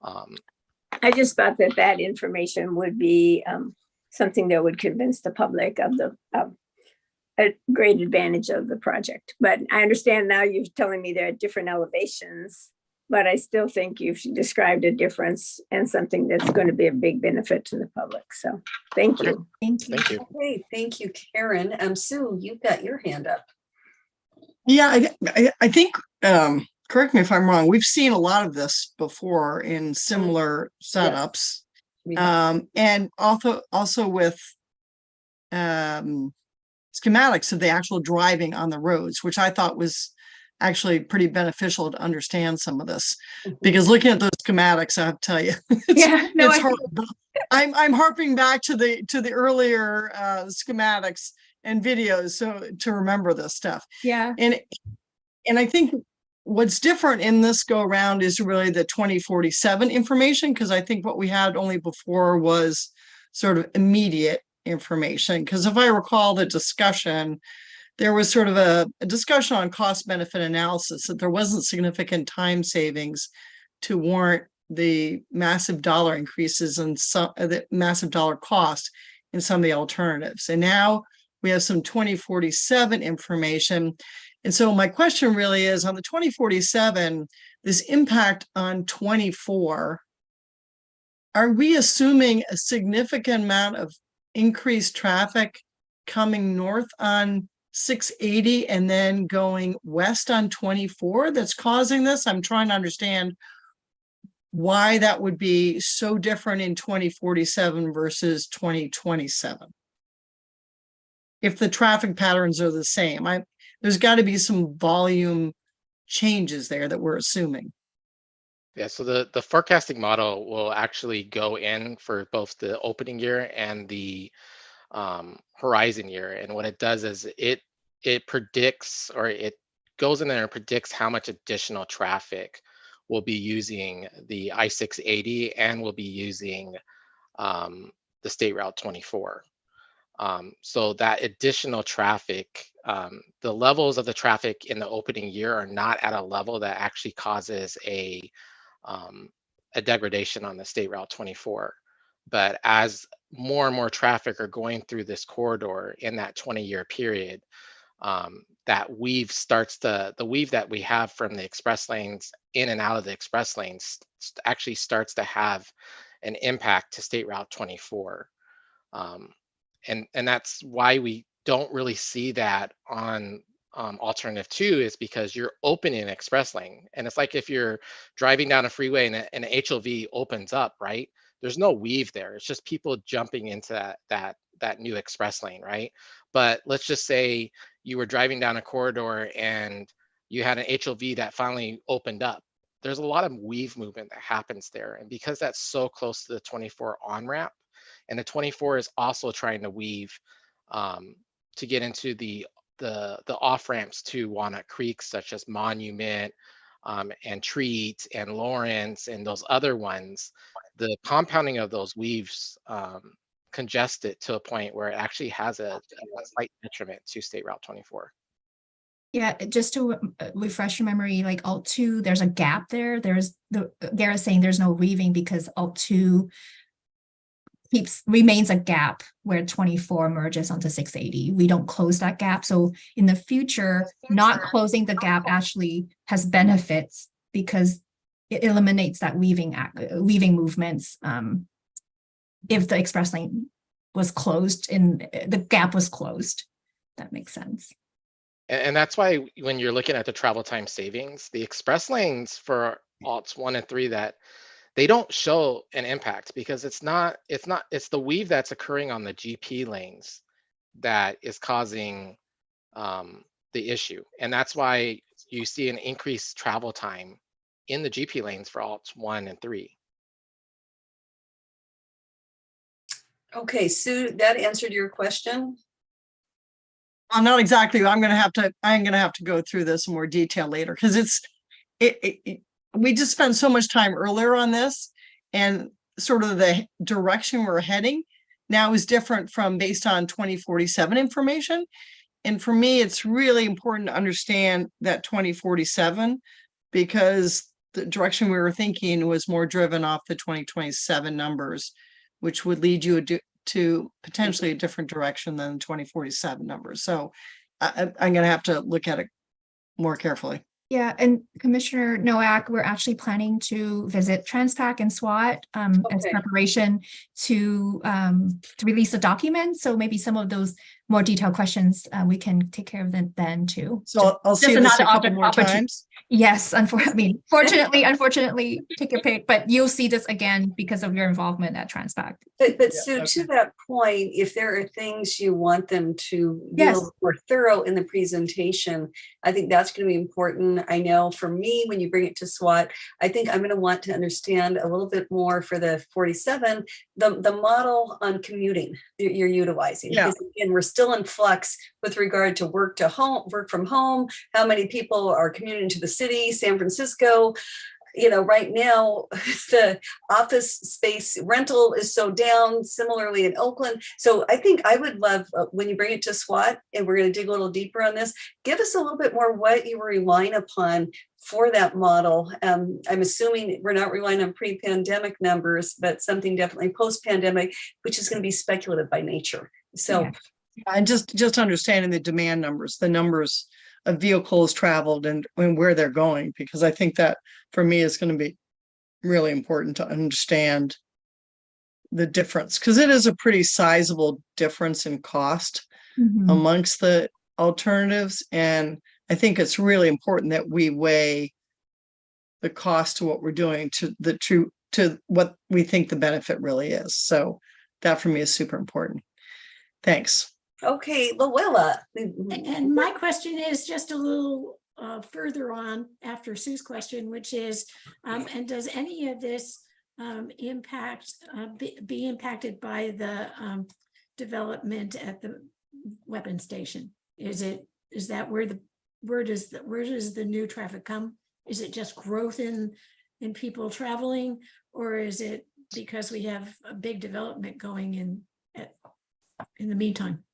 I just thought that information would be something that would convince the public of a great advantage of the project. But I understand now you're telling me they're at different elevations, but I still think you've described a difference and something that's going to be a big benefit to the public. So thank you. Thank you. Thank you. Okay, thank you, Karen. Sue, you've got your hand up. Yeah, I think, correct me if I'm wrong, we've seen a lot of this before in similar setups. And also with schematics of the actual driving on the roads, which I thought was actually pretty beneficial to understand some of this. Because looking at those schematics, I have to tell you, it's hard. I'm harping back to the earlier schematics and videos so to remember this stuff. Yeah. And I think what's different in this go around is really the 2047 information, because I think what we had only before was sort of immediate information. Because if I recall the discussion, there was sort of a discussion on cost benefit analysis that there wasn't significant time savings to warrant the massive dollar increases and the massive dollar cost in some of the alternatives. And now we have some 2047 information. And so my question really is on the 2047, this impact on 24, are we assuming a significant amount of increased traffic coming north on 680 and then going west on 24 that's causing this? I'm trying to understand why that would be so different in 2047 versus 2027. If the traffic patterns are the same, there's got to be some volume changes there that we're assuming. Yeah, so the forecasting model will actually go in for both the opening year and the horizon year. And what it does is it predicts, or it goes in there and predicts how much additional traffic will be using the I-680 and will be using the State Route 24. So that additional traffic, the levels of the traffic in the opening year are not at a level that actually causes a degradation on the State Route 24. But as more and more traffic are going through this corridor in that 20-year period, that weave starts the weave that we have from the express lanes in and out of the express lanes actually starts to have an impact to State Route 24. And that's why we don't really see that on alternative 2, is because you're opening an express lane. And it's like if you're driving down a freeway and an HOV opens up, right? There's no weave there. It's just people jumping into that new express lane, right? But let's just say you were driving down a corridor and you had an HOV that finally opened up. There's a lot of weave movement that happens there. And because that's so close to the 24 on-ramp, and the 24 is also trying to weave to get into the off ramps to Walnut Creek, such as Monument and Treat and Lawrence and those other ones. The compounding of those weaves congest it to a point where it actually has a slight detriment to State Route 24. Yeah, just to refresh your memory, like alt 2, there's a gap there. Garrett's saying there's no weaving because alt 2 remains a gap where 24 merges onto 680. We don't close that gap. So in the future, not closing the gap actually has benefits because it eliminates that weaving movements. If the express lane was closed and the gap was closed, that makes sense. And that's why when you're looking at the travel time savings, the express lanes for alts 1 and 3, that they don't show an impact because it's the weave that's occurring on the GP lanes that is causing the issue. And that's why you see an increased travel time in the GP lanes for alts 1 and 3. Okay, Sue, that answered your question? Well, not exactly. I'm gonna have to go through this in more detail later because we just spent so much time earlier on this, and sort of the direction we're heading now is different from based on 2047 information. And for me, it's really important to understand that 2047 because the direction we were thinking was more driven off the 2027 numbers, which would lead you to potentially a different direction than 2047 numbers. So I'm going to have to look at it more carefully. Yeah, and Commissioner Nowak, we're actually planning to visit Transpac and SWAT as preparation to release a document. So maybe some of those more detailed questions we can take care of them then too. So I'll see this a couple more times. Yes, unfortunately, take your pick, but you'll see this again because of your involvement at Transpac. But Sue, to that point, if there are things you want them to be a little more thorough in the presentation, I think that's going to be important. I know for me, when you bring it to SWAT, I think I'm going to want to understand a little bit more for the 47, the model on commuting that you're utilizing. Yeah. Because again, we're still in flux with regard to work from home, how many people are commuting to the city, San Francisco. You know, right now, the office space rental is so down, similarly in Oakland. So I think I would love when you bring it to SWAT, and we're going to dig a little deeper on this, give us a little bit more what you were relying upon for that model. I'm assuming we're not relying on pre-pandemic numbers, but something definitely post-pandemic, which is going to be speculative by nature. So. Yeah. And just understanding the demand numbers, the numbers of vehicles traveled and where they're going, because I think that for me is going to be really important to understand the difference, because it is a pretty sizable difference in cost Mhm. amongst the alternatives. And I think it's really important that we weigh the cost to what we're doing to what we think the benefit really is. So that for me is super important. Thanks. Okay, Luella. And my question is just a little further on after Sue's question, which is, and does any of this be impacted by the development at the weapon station? Is that where does the new traffic come? Is it just growth in people traveling, or is it because we have a big development going in the meantime?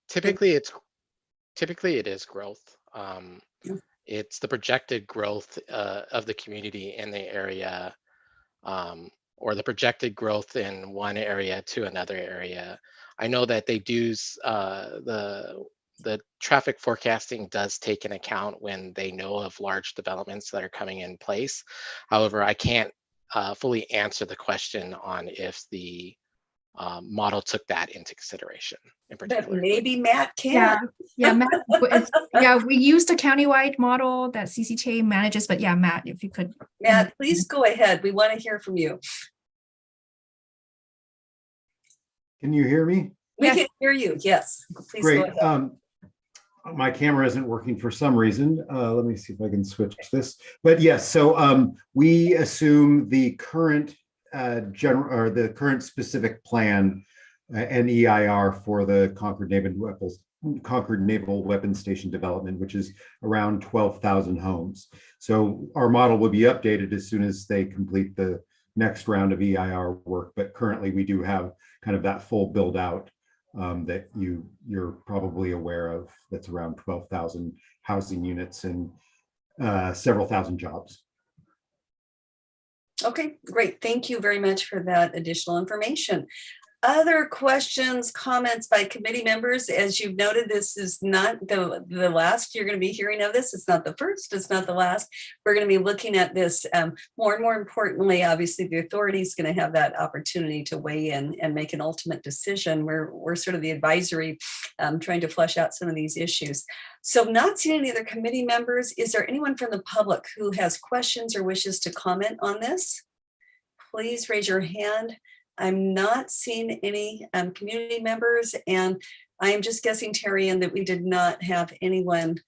Typically, it is growth. It's the projected growth of the community in the area, or the projected growth in one area to another area. I know that they do the traffic forecasting does take into account when they know of large developments that are coming in place. However, I can't fully answer the question on if the model took that into consideration in But particular. maybe Matt can. Yeah, Matt, we used a countywide model that CCTA manages, but yeah, Matt, if you could. Matt, please go ahead. We want to hear from you. Can you hear me? We Yes. can hear you. Yes. Please Great. go ahead. My camera isn't working for some reason. Let me see if I can switch this. But yes, so we assume the current the current specific plan and EIR for the Concord Naval Weapons Station development, which is around 12,000 homes. So our model will be updated as soon as they complete the next round of EIR work. But currently we do have kind of that full build out that you're probably aware of. That's around 12,000 housing units and several thousand jobs. Okay, great. Thank you very much for that additional information. Other questions, comments by committee members? As you've noted, this is not the last you're going to be hearing of this. It's not the first, it's not the last. We're going to be looking at this more and more importantly. Obviously, the authority is going to have that opportunity to weigh in and make an ultimate decision. We're sort of the advisory, trying to flesh out some of these issues. So not seeing any other committee members, is there anyone from the public who has questions or wishes to comment on this? Please raise your hand. I'm not seeing any community members, and I am just guessing, Terry, in that we did not have anyone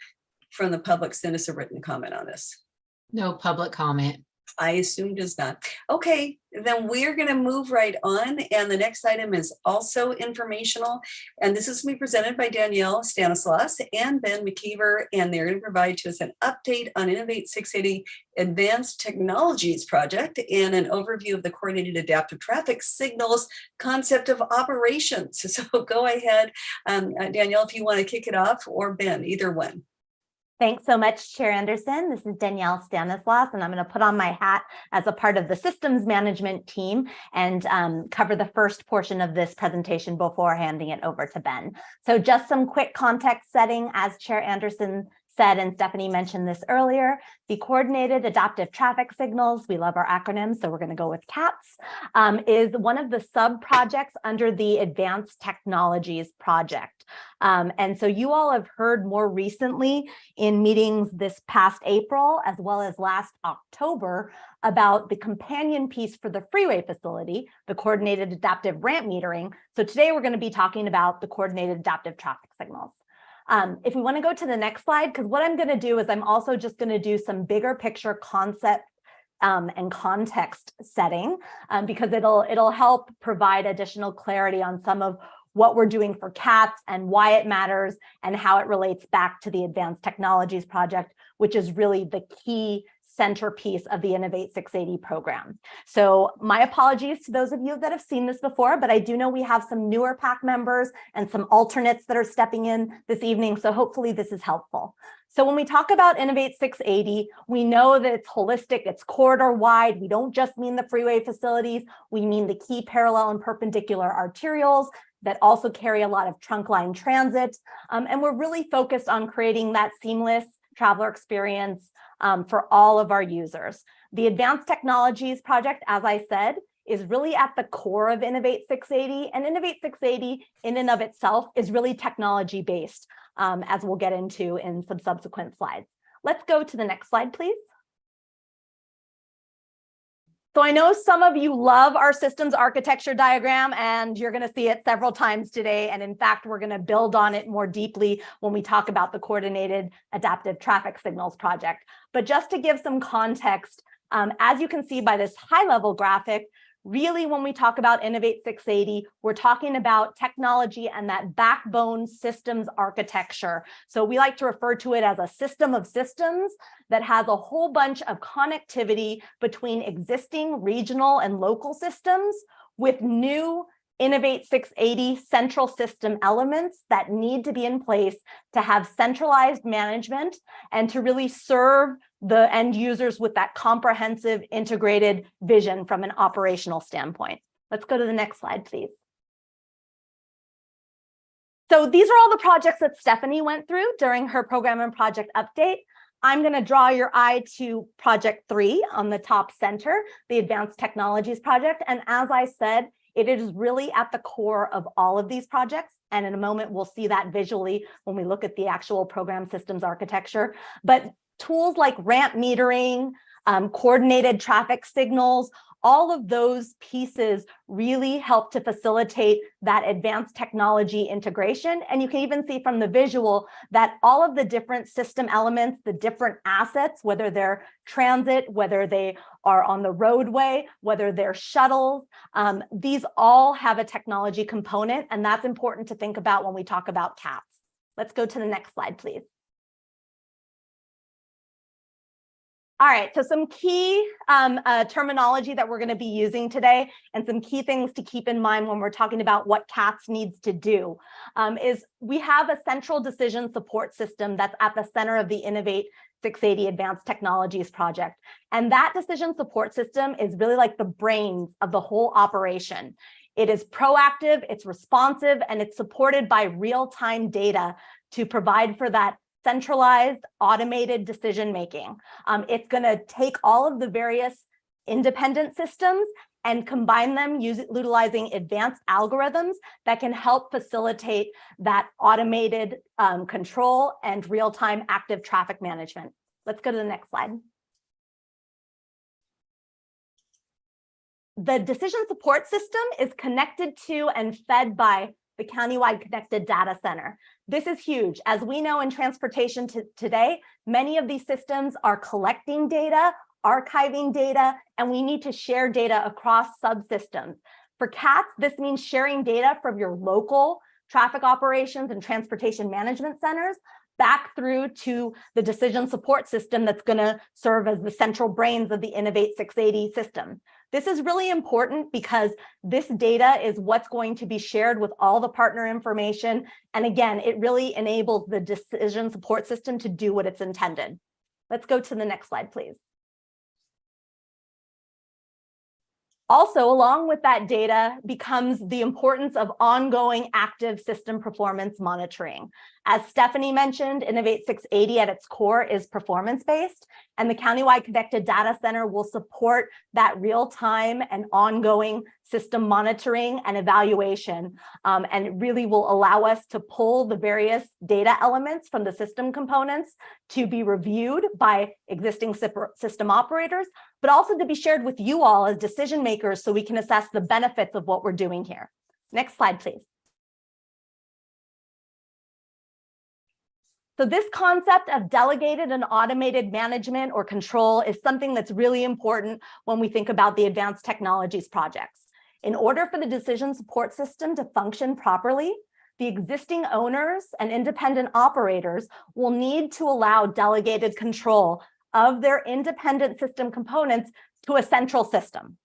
from the public send us a written comment on this. No public comment. I assumed is not. Okay, then we're going to move right on. And the next item is also informational. And this is going to be presented by Danielle Stanislaus and Ben McKeever. And they're going to provide to us an update on Innovate 680 Advanced Technologies Project and an overview of the Coordinated Adaptive Traffic Signals concept of operations. So go ahead, Danielle, if you want to kick it off, or Ben, either one. Thanks so much, Chair Anderson. This is Danielle Stanislaus, and I'm going to put on my hat as a part of the systems management team and cover the first portion of this presentation before handing it over to Ben. So just some quick context setting, as Chair Anderson said, and Stephanie mentioned this earlier, the Coordinated Adaptive Traffic Signals, we love our acronyms, so we're going to go with CATS, is one of the sub-projects under the Advanced Technologies Project. And so you all have heard more recently in meetings this past April, as well as last October, about the companion piece for the freeway facility, the Coordinated Adaptive Ramp Metering. So today we're going to be talking about the Coordinated Adaptive Traffic Signals. If we want to go to the next slide, because what I'm going to do is I'm also just going to do some bigger picture concept and context setting, because it'll help provide additional clarity on some of what we're doing for CATS and why it matters and how it relates back to the Advanced Technologies Project, which is really the key centerpiece of the Innovate 680 program. So my apologies to those of you that have seen this before, but I do know we have some newer PAC members and some alternates that are stepping in this evening. So hopefully this is helpful. So when we talk about Innovate 680, we know that it's holistic, it's corridor wide. We don't just mean the freeway facilities, we mean the key parallel and perpendicular arterials that also carry a lot of trunk line transit. And we're really focused on creating that seamless traveler experience for all of our users. The Advanced Technologies Project, as I said, is really at the core of Innovate 680. And Innovate 680 in and of itself is really technology based, as we'll get into in some subsequent slides. Let's go to the next slide, please. So I know some of you love our systems architecture diagram, and you're going to see it several times today. And in fact, we're going to build on it more deeply when we talk about the Coordinated Adaptive Traffic Signals project. But just to give some context, as you can see by this high-level graphic, really, when we talk about Innovate 680, we're talking about technology and that backbone systems architecture. So we like to refer to it as a system of systems that has a whole bunch of connectivity between existing regional and local systems with new Innovate 680 central system elements that need to be in place to have centralized management and to really serve the end users with that comprehensive integrated vision from an operational standpoint. Let's go to the next slide, please. So these are all the projects that Stephanie went through during her program and project update. I'm going to draw your eye to project 3 on the top center, the Advanced Technologies project. And as I said, it is really at the core of all of these projects. And in a moment, we'll see that visually when we look at the actual program systems architecture. But tools like ramp metering, coordinated traffic signals, all of those pieces really help to facilitate that advanced technology integration. And you can even see from the visual that all of the different system elements, the different assets, whether they're transit, whether they are on the roadway, whether they're shuttles, these all have a technology component. And that's important to think about when we talk about CATS. Let's go to the next slide, please. All right, so some key terminology that we're going to be using today and some key things to keep in mind when we're talking about what CATS needs to do is we have a central decision support system that's at the center of the Innovate 680 Advanced Technologies project. And that decision support system is really like the brains of the whole operation. It is proactive, it's responsive, and it's supported by real-time data to provide for that centralized, automated decision-making. It's going to take all of the various independent systems and combine them utilizing advanced algorithms that can help facilitate that automated control and real-time active traffic management. Let's go to the next slide. The decision support system is connected to and fed by the countywide connected data center. This is huge. As we know in transportation today, many of these systems are collecting data, archiving data, and we need to share data across subsystems. For CATS, this means sharing data from your local traffic operations and transportation management centers back through to the decision support system that's going to serve as the central brains of the Innovate 680 system. This is really important because this data is what's going to be shared with all the partner information. And again, it really enables the decision support system to do what it's intended. Let's go to the next slide, please. Also, along with that data becomes the importance of ongoing active system performance monitoring. As Stephanie mentioned, Innovate 680 at its core is performance-based, and the countywide connected data center will support that real-time and ongoing system monitoring and evaluation. And it really will allow us to pull the various data elements from the system components to be reviewed by existing system operators, but also to be shared with you all as decision makers so we can assess the benefits of what we're doing here. Next slide, please. So this concept of delegated and automated management or control is something that's really important when we think about the advanced technologies projects. In order for the decision support system to function properly, the existing owners and independent operators will need to allow delegated control of their independent system components to a central system.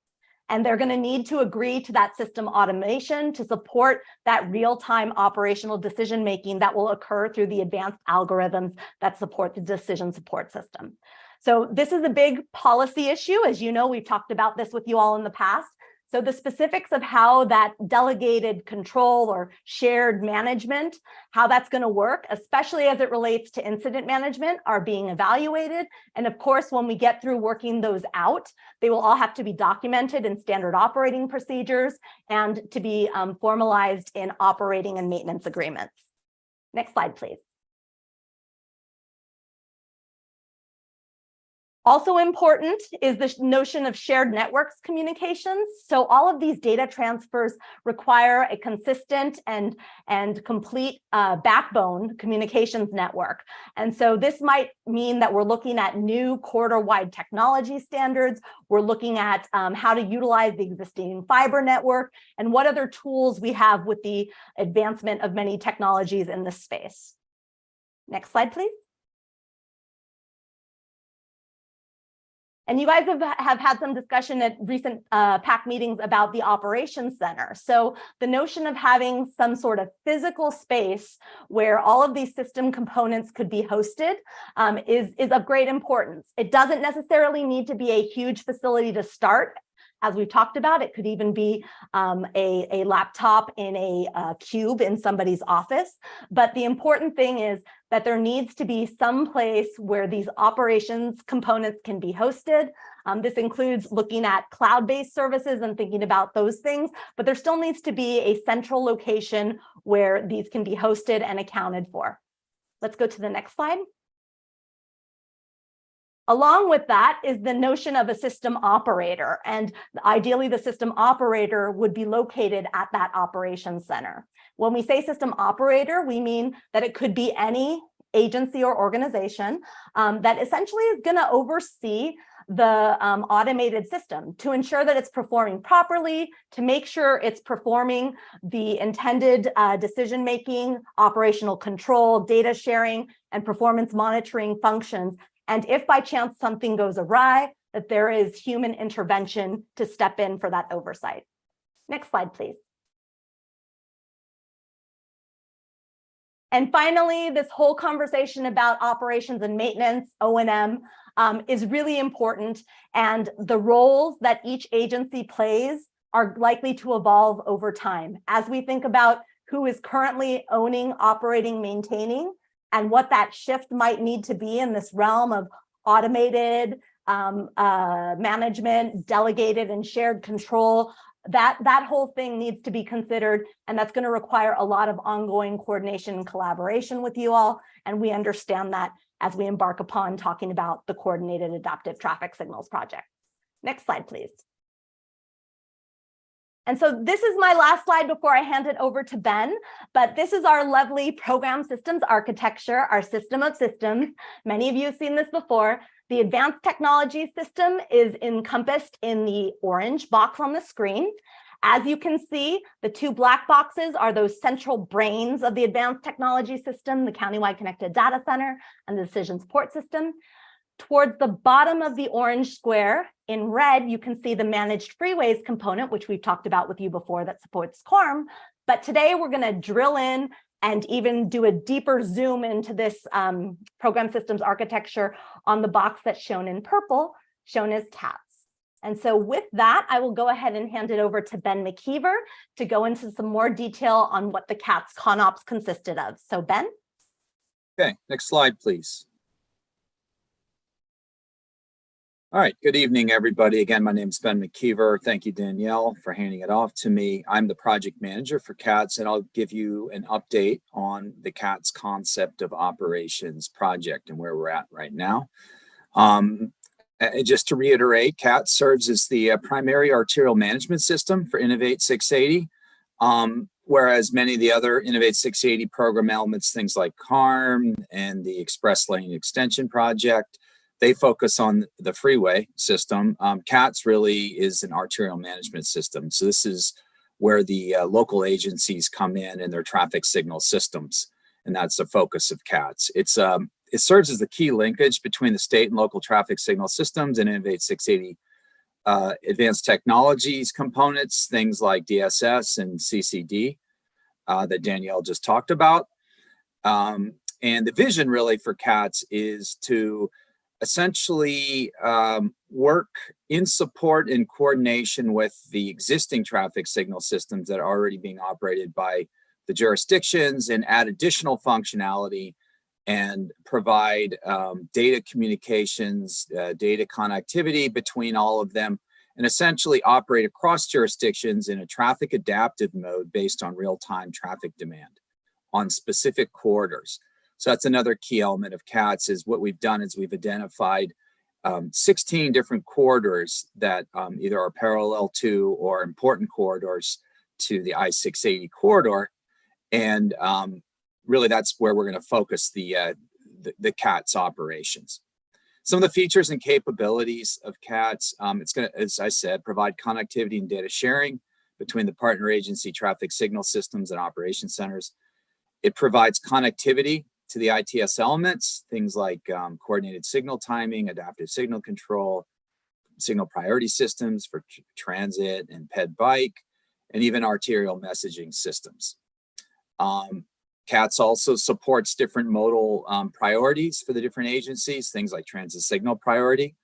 And they're going to need to agree to that system automation to support that real-time operational decision-making that will occur through the advanced algorithms that support the decision support system. So this is a big policy issue. As you know, we've talked about this with you all in the past. So the specifics of how that delegated control or shared management, how that's going to work, especially as it relates to incident management, are being evaluated. And of course, when we get through working those out, they will all have to be documented in standard operating procedures and to be formalized in operating and maintenance agreements. Next slide, please. Also important is the notion of shared networks communications. So all of these data transfers require a consistent and complete backbone communications network. And so this might mean that we're looking at new corridor-wide technology standards. We're looking at how to utilize the existing fiber network and what other tools we have with the advancement of many technologies in this space. Next slide, please. And you guys have had some discussion at recent PAC meetings about the operations center. So the notion of having some sort of physical space where all of these system components could be hosted is of great importance. It doesn't necessarily need to be a huge facility to start. As we've talked about, it could even be a laptop in a cube in somebody's office. But the important thing is that there needs to be some place where these operations components can be hosted. This includes looking at cloud-based services and thinking about those things, but there still needs to be a central location where these can be hosted and accounted for. Let's go to the next slide. Along with that is the notion of a system operator, and ideally the system operator would be located at that operations center. When we say system operator, we mean that it could be any agency or organization that essentially is going to oversee the automated system to ensure that it's performing properly, to make sure it's performing the intended decision-making, operational control, data sharing, and performance monitoring functions. And if by chance something goes awry, that there is human intervention to step in for that oversight. Next slide, please. And finally, this whole conversation about operations and maintenance, O&M, is really important. And the roles that each agency plays are likely to evolve over time. As we think about who is currently owning, operating, maintaining, and what that shift might need to be in this realm of automated management, delegated and shared control, that whole thing needs to be considered. And that's going to require a lot of ongoing coordination and collaboration with you all. And we understand that as we embark upon talking about the Coordinated Adaptive Traffic Signals project. Next slide, please. And so this is my last slide before I hand it over to Ben, but this is our lovely program systems architecture, our system of systems. Many of you have seen this before. The advanced technology system is encompassed in the orange box on the screen. As you can see, the two black boxes are those central brains of the advanced technology system, the countywide connected data center and the decision support system. Towards the bottom of the orange square in red, you can see the managed freeways component, which we've talked about with you before, that supports CORM. But today we're going to drill in and even do a deeper zoom into this program systems architecture on the box that's shown in purple, shown as CATS. And so with that, I will go ahead and hand it over to Ben McKeever to go into some more detail on what the CATS ConOps consisted of. So Ben? Okay, next slide, please. All right, good evening, everybody. Again, my name is Ben McKeever. Thank you, Danielle, for handing it off to me. I'm the project manager for CATS, and I'll give you an update on the CATS concept of operations project and where we're at right now. Just to reiterate, CATS serves as the primary arterial management system for Innovate 680, whereas many of the other Innovate 680 program elements, things like CARM and the Express Lane Extension Project, they focus on the freeway system. CATS really is an arterial management system. So this is where the local agencies come in and their traffic signal systems. And that's the focus of CATS. It serves as the key linkage between the state and local traffic signal systems and Innovate 680 advanced technologies components, things like DSS and CCD that Danielle just talked about. And the vision really for CATS is to essentially work in support and coordination with the existing traffic signal systems that are already being operated by the jurisdictions, and add additional functionality and provide data communications, data connectivity between all of them, and essentially operate across jurisdictions in a traffic adaptive mode based on real-time traffic demand on specific corridors. So that's another key element of CATS. Is what we've done is we've identified 16 different corridors that either are parallel to or important corridors to the I-680 corridor. And really that's where we're going to focus the CATS operations. Some of the features and capabilities of CATS, it's going to, as I said, provide connectivity and data sharing between the partner agency traffic signal systems and operation centers. It provides connectivity to the ITS elements, things like coordinated signal timing, adaptive signal control, signal priority systems for transit and ped bike, and even arterial messaging systems. CATS also supports different modal priorities for the different agencies, things like transit signal priority,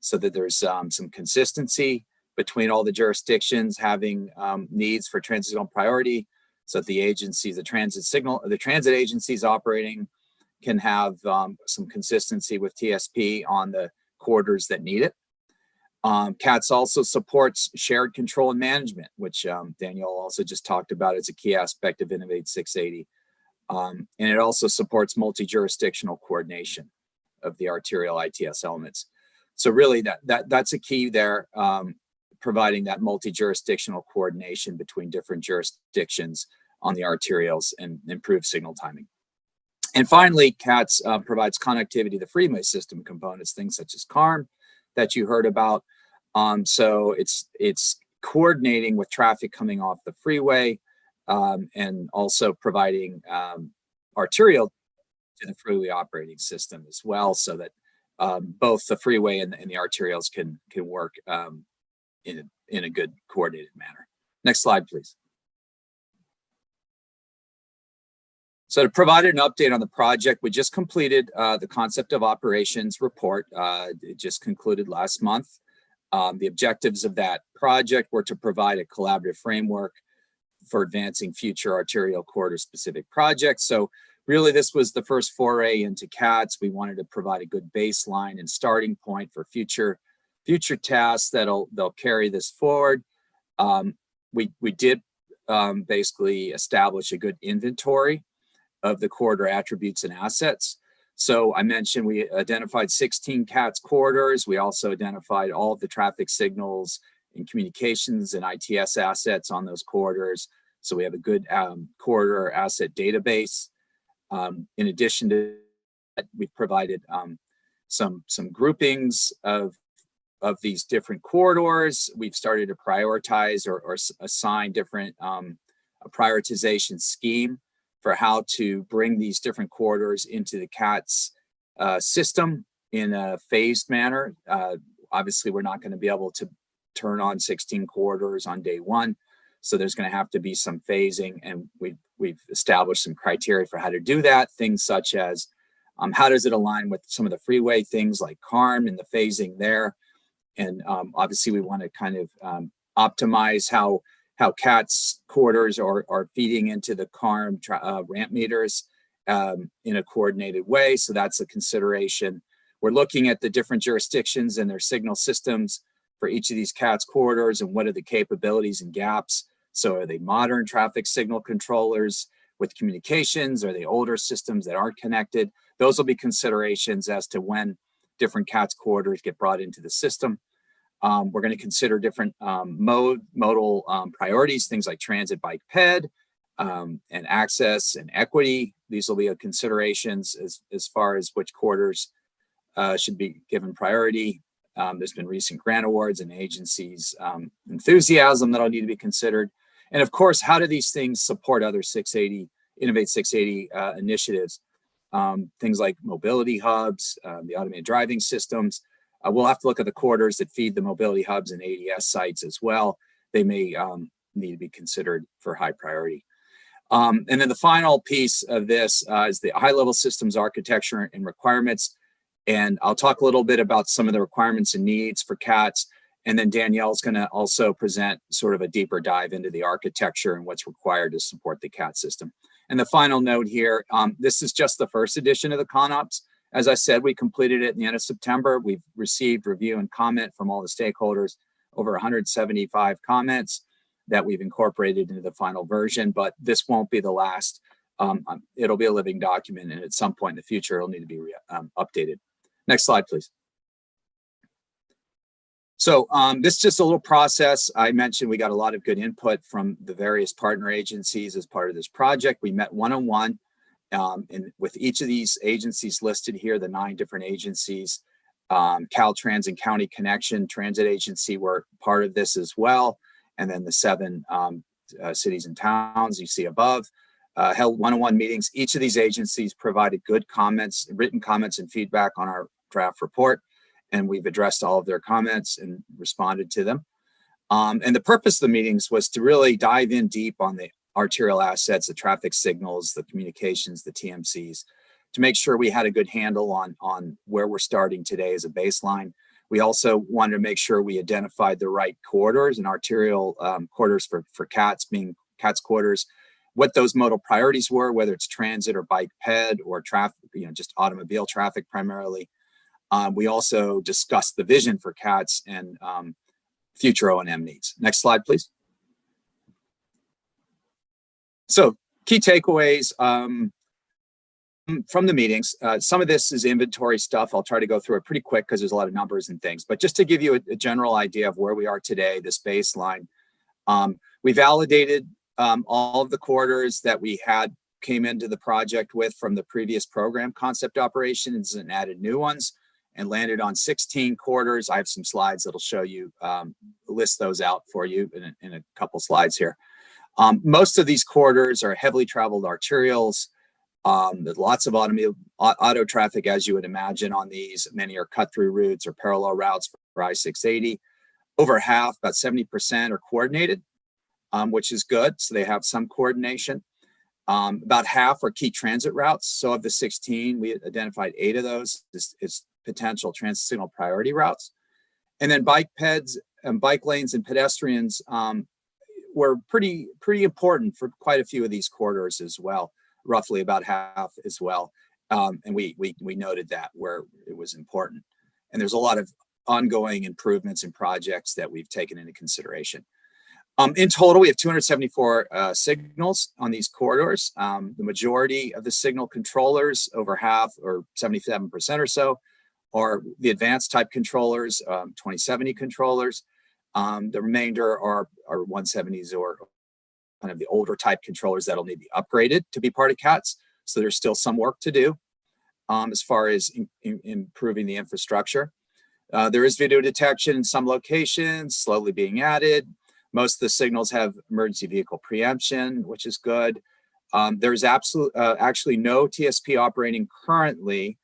so that there's some consistency between all the jurisdictions having needs for transit signal priority, so that the agencies, the transit agencies operating can have some consistency with TSP on the corridors that need it. CATS also supports shared control and management, which Danielle also just talked about as a key aspect of Innovate 680. And it also supports multi-jurisdictional coordination of the arterial ITS elements. So really that's a key there, providing that multi-jurisdictional coordination between different jurisdictions on the arterials and improve signal timing. And finally, CATS provides connectivity to the freeway system components, things such as CARM that you heard about. So it's coordinating with traffic coming off the freeway, and also providing arterial to the freeway operating system as well, so that both the freeway and the arterials can work in a good coordinated manner. Next slide, please. So to provide an update on the project, we just completed the concept of operations report. It just concluded last month. The objectives of that project were to provide a collaborative framework for advancing future arterial corridor specific projects. So really this was the first foray into CATS. We wanted to provide a good baseline and starting point for future tasks they'll carry this forward. We did basically establish a good inventory of the corridor attributes and assets. So I mentioned we identified 16 CATS corridors. We also identified all of the traffic signals and communications and ITS assets on those corridors. So we have a good corridor asset database. In addition to that, we've provided some groupings of these different corridors. We've started to prioritize or assign different a prioritization scheme for how to bring these different corridors into the CATS system in a phased manner. Obviously, we're not going to be able to turn on 16 corridors on day one. So there's going to have to be some phasing, and we've established some criteria for how to do that. Things such as how does it align with some of the freeway things like CARM and the phasing there. And obviously we want to kind of optimize how CATS corridors are feeding into the CARM ramp meters in a coordinated way. So that's a consideration. We're looking at the different jurisdictions and their signal systems for each of these CATS corridors and what are the capabilities and gaps. So are they modern traffic signal controllers with communications? Are they older systems that aren't connected? Those will be considerations as to when different CATS corridors get brought into the system. We're going to consider different modal priorities, things like transit, bike, ped, and access and equity. These will be considerations as far as which corridors should be given priority. There's been recent grant awards and agencies' enthusiasm that'll need to be considered. And of course, how do these things support other 680, Innovate 680 initiatives? Things like mobility hubs, the automated driving systems. We'll have to look at the corridors that feed the mobility hubs and ADS sites as well. They may need to be considered for high priority. And then the final piece of this is the high-level systems architecture and requirements. And I'll talk a little bit about some of the requirements and needs for CATS. And then Danielle's going to also present sort of a deeper dive into the architecture and what's required to support the CAT system. And the final note here, this is just the first edition of the ConOps. As I said, we completed it in the end of September. We've received review and comment from all the stakeholders, over 175 comments that we've incorporated into the final version, but this won't be the last. It'll be a living document, and at some point in the future, it'll need to be updated. Next slide, please. So this is just a little process. I mentioned we got a lot of good input from the various partner agencies as part of this project. We met one-on-one and with each of these agencies listed here, the 9 different agencies, Caltrans and County Connection Transit Agency were part of this as well. And then the 7 cities and towns you see above held one-on-one meetings. Each of these agencies provided good comments, written comments and feedback on our draft report. And we've addressed all of their comments and responded to them. And the purpose of the meetings was to really dive in deep on the arterial assets, the traffic signals, the communications, the TMCs, to make sure we had a good handle on where we're starting today as a baseline. We also wanted to make sure we identified the right corridors and arterial corridors for CATS, being CATS corridors, what those modal priorities were, whether it's transit or bike ped or traffic, just automobile traffic primarily. We also discussed the vision for CATS and future O&M needs. Next slide, please. So key takeaways from the meetings. Some of this is inventory stuff. I'll try to go through it pretty quick because there's a lot of numbers and things. But just to give you a general idea of where we are today, this baseline, we validated all of the corridors that we came into the project with from the previous program concept operations and added new ones, and landed on 16 corridors. I have some slides that'll show you, list those out for you in a couple slides here. Most of these corridors are heavily traveled arterials. There's lots of auto traffic, as you would imagine, on these. Many are cut-through routes or parallel routes for I-680. Over half, about 70%, are coordinated, which is good. So they have some coordination. About half are key transit routes. So of the 16, we identified 8 of those as potential transit signal priority routes. And then bike peds and bike lanes and pedestrians were pretty important for quite a few of these corridors as well, roughly about half as well. And we noted that where it was important. And there's a lot of ongoing improvements and projects that we've taken into consideration. In total, we have 274 signals on these corridors. The majority of the signal controllers, over half or 77% or so, are the advanced type controllers, 2070 controllers. The remainder are 170s or kind of the older type controllers that'll need to be upgraded to be part of CATS. So there's still some work to do as far as improving the infrastructure. There is video detection in some locations, slowly being added. Most of the signals have emergency vehicle preemption, which is good. There's actually no TSP operating currently,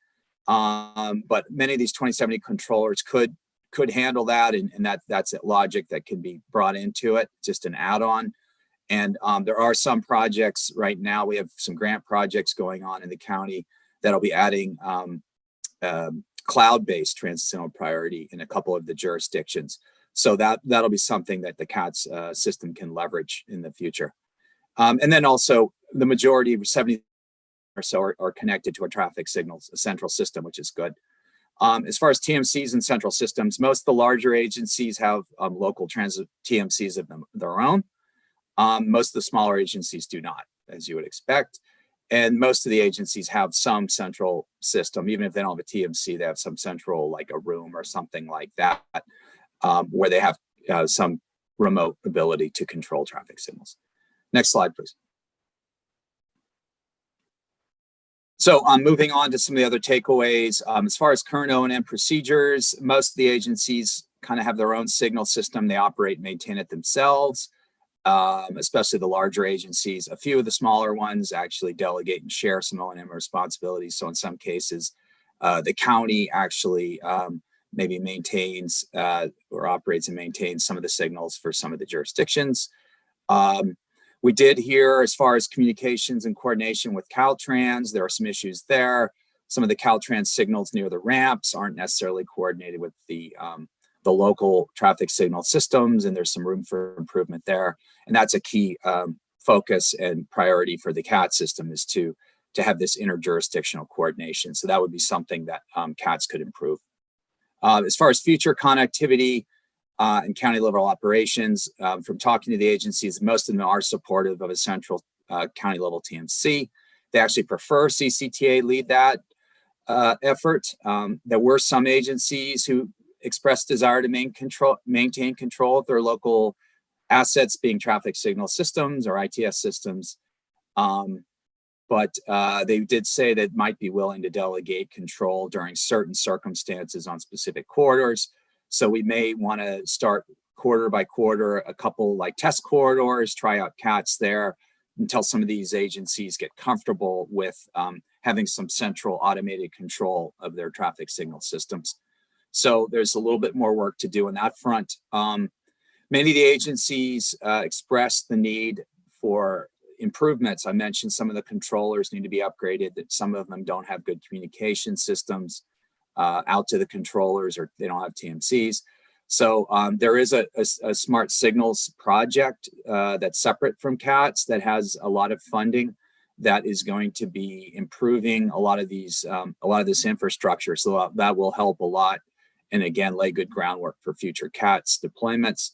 but many of these 2070 controllers could handle that, and that's logic that can be brought into it, just an add-on. And there are some projects right now. We have some grant projects going on in the county that'll be adding cloud-based transit signal priority in a couple of the jurisdictions. So that'll be something that the CATS system can leverage in the future. And then also the majority, 70 or so, are connected to a traffic signals, a central system, which is good. As far as TMCs and central systems, most of the larger agencies have local transit TMCs of their own. Most of the smaller agencies do not, as you would expect. And most of the agencies have some central system. Even if they don't have a TMC, they have some central, like a room or something like that, where they have some remote ability to control traffic signals. Next slide, please. So moving on to some of the other takeaways. As far as current O&M procedures, most of the agencies kind of have their own signal system. They operate and maintain it themselves, especially the larger agencies. A few of the smaller ones actually delegate and share some O&M responsibilities. So in some cases, the county actually maybe maintains or operates and maintains some of the signals for some of the jurisdictions. We did hear, as far as communications and coordination with Caltrans, there are some issues there. Some of the Caltrans signals near the ramps aren't necessarily coordinated with the local traffic signal systems, and there's some room for improvement there. And that's a key focus and priority for the CAT system, is to have this interjurisdictional coordination. So that would be something that CATS could improve. As far as future connectivity and county level operations, from talking to the agencies, most of them are supportive of a central county level TMC. They actually prefer CCTA lead that effort. There were some agencies who expressed desire to maintain control of their local assets, being traffic signal systems or ITS systems. But they did say that might be willing to delegate control during certain circumstances on specific corridors. So we may want to start quarter by quarter, a couple like test corridors, try out CATS there until some of these agencies get comfortable with having some central automated control of their traffic signal systems. So there's a little bit more work to do on that front. Many of the agencies expressed the need for improvements. I mentioned some of the controllers need to be upgraded, that some of them don't have good communication systems out to the controllers, or they don't have TMCs. So there is a smart signals project that's separate from CATS that has a lot of funding that is going to be improving a lot of this infrastructure. So that will help a lot, and again, lay good groundwork for future CATS deployments.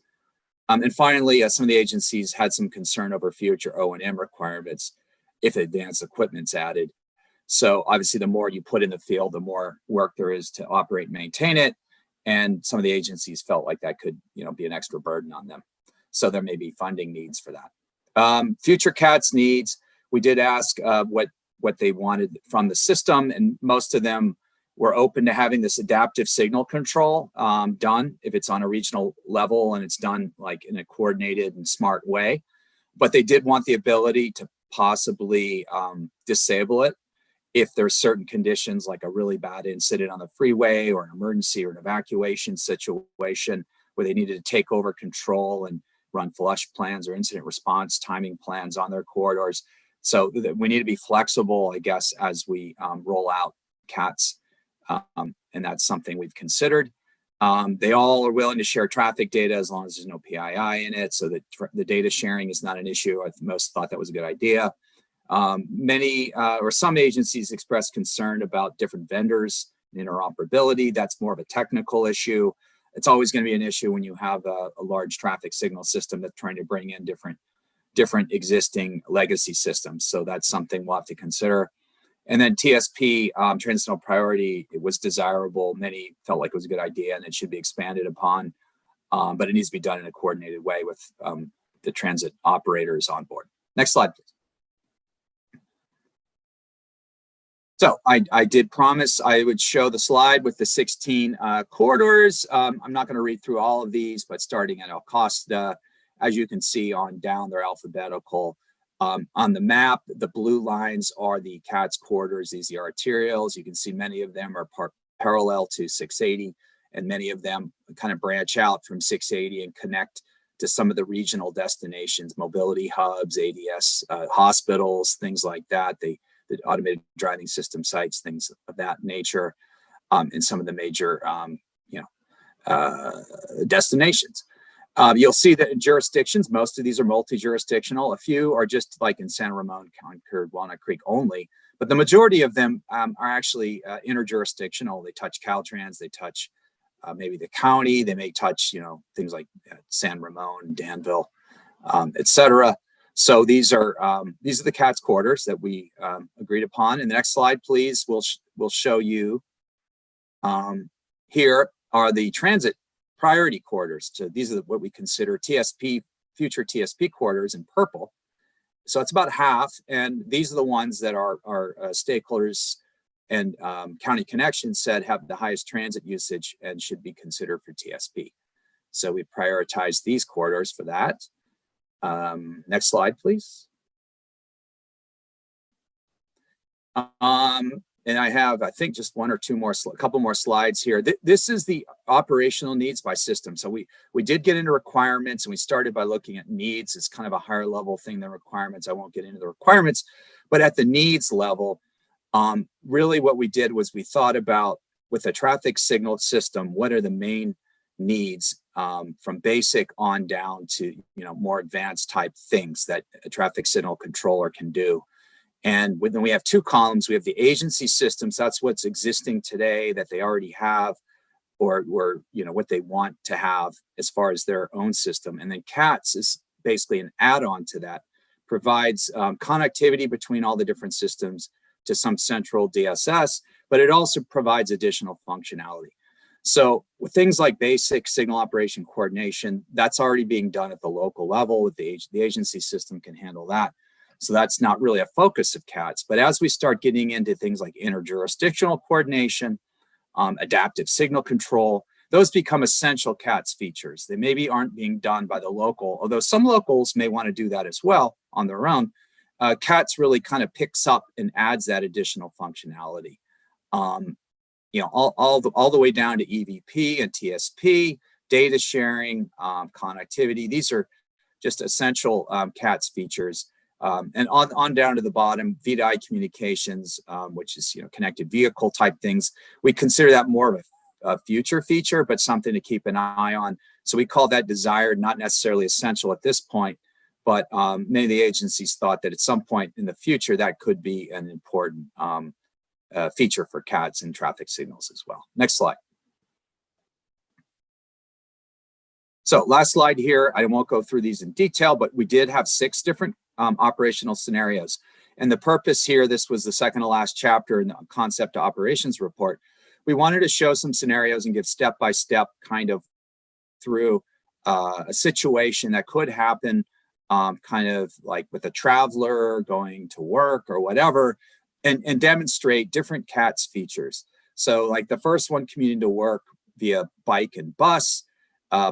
And finally, some of the agencies had some concern over future O&M requirements if advanced equipment's added. So obviously, the more you put in the field, the more work there is to operate and maintain it. And some of the agencies felt like that could, be an extra burden on them. So there may be funding needs for that. Future CATS needs, we did ask what they wanted from the system, and most of them were open to having this adaptive signal control done if it's on a regional level and it's done like in a coordinated and smart way. But they did want the ability to possibly disable it if there's certain conditions, like a really bad incident on the freeway or an emergency or an evacuation situation where they needed to take over control and run flush plans or incident response timing plans on their corridors. So we need to be flexible, I guess, as we roll out CATS. And that's something we've considered. They all are willing to share traffic data as long as there's no PII in it, so that the data sharing is not an issue. Most thought that was a good idea. Many or some agencies expressed concern about different vendors and interoperability. That's more of a technical issue. It's always going to be an issue when you have a large traffic signal system that's trying to bring in different existing legacy systems. So that's something we'll have to consider. And then TSP, transitional priority, it was desirable. Many felt like it was a good idea and it should be expanded upon, but it needs to be done in a coordinated way with the transit operators on board. Next slide, please. So I did promise I would show the slide with the 16 corridors. I'm not going to read through all of these, but starting at El Costa, as you can see on down, they're alphabetical. On the map, the blue lines are the CATS corridors. These are arterials. You can see many of them are parallel to 680, and many of them kind of branch out from 680 and connect to some of the regional destinations, mobility hubs, ADS, hospitals, things like that. The automated driving system sites, things of that nature, in some of the major, destinations. You'll see that in jurisdictions, most of these are multi-jurisdictional. A few are just like in Santa Ramon, Concord, Walnut Creek only, but the majority of them are actually interjurisdictional. They touch Caltrans, they touch maybe the county, they may touch, things like San Ramon, Danville, et cetera. So these are the CATS corridors that we agreed upon. And the next slide, please, we'll show you. Here are the transit priority corridors. So these are what we consider TSP, future TSP corridors in purple. So it's about half, and these are the ones that our stakeholders and County Connections said have the highest transit usage and should be considered for TSP. So we prioritize these corridors for that. Next slide, please. And I have, I think, just one or two more, a couple more slides here. This is the operational needs by system. So we did get into requirements, and we started by looking at needs. It's kind of a higher level thing than requirements. I won't get into the requirements, but at the needs level, Really what we did was we thought about, with a traffic signal system, what are the main needs from basic on down to more advanced type things that a traffic signal controller can do. And then we have two columns. We have the agency systems. That's what's existing today that they already have, or what they want to have as far as their own system. And then CATS is basically an add-on to that, provides connectivity between all the different systems to some central DSS, but it also provides additional functionality. So with things like basic signal operation coordination, that's already being done at the local level. With the agency system can handle that. So that's not really a focus of CATS. But as we start getting into things like interjurisdictional coordination, adaptive signal control, those become essential CATS features. They maybe aren't being done by the local, although some locals may want to do that as well on their own. CATS really kind of picks up and adds that additional functionality. All the way down to EVP and TSP, data sharing, connectivity. These are just essential CATS features. And on down to the bottom, VDI communications, which is connected vehicle type things. We consider that more of a future feature, but something to keep an eye on. So we call that desired, not necessarily essential at this point, but many of the agencies thought that at some point in the future that could be an important feature for CATS and traffic signals as well. Next slide. So last slide here. I won't go through these in detail, but we did have 6 different operational scenarios. And the purpose here, this was the second to last chapter in the concept to operations report. We wanted to show some scenarios and give step-by-step kind of through a situation that could happen kind of like with a traveler going to work or whatever, and demonstrate different CATS features. So like the first one, commuting to work via bike and bus.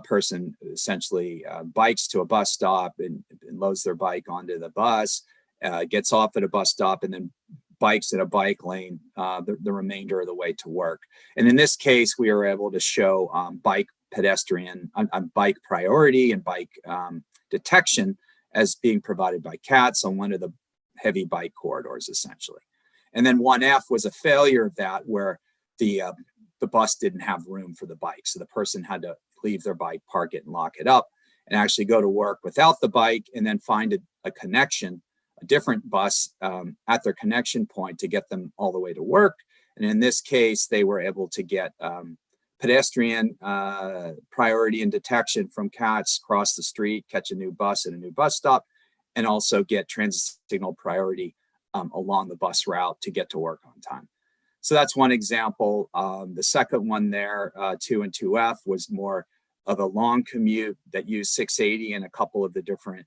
Person essentially bikes to a bus stop and loads their bike onto the bus, gets off at a bus stop, and then bikes in a bike lane the remainder of the way to work. And in this case, we were able to show bike pedestrian, bike priority and bike detection as being provided by CATS on one of the heavy bike corridors, essentially. And then 1F was a failure of that, where the bus didn't have room for the bike. So the person had to leave their bike, park it, and lock it up, and actually go to work without the bike, and then find a connection, a different bus at their connection point to get them all the way to work. And in this case, they were able to get pedestrian priority and detection from CATS, cross the street, catch a new bus at a new bus stop, and also get transit signal priority along the bus route to get to work on time. So that's one example. The second one there, 2 and 2F, was more of a long commute that used 680 in a couple of the different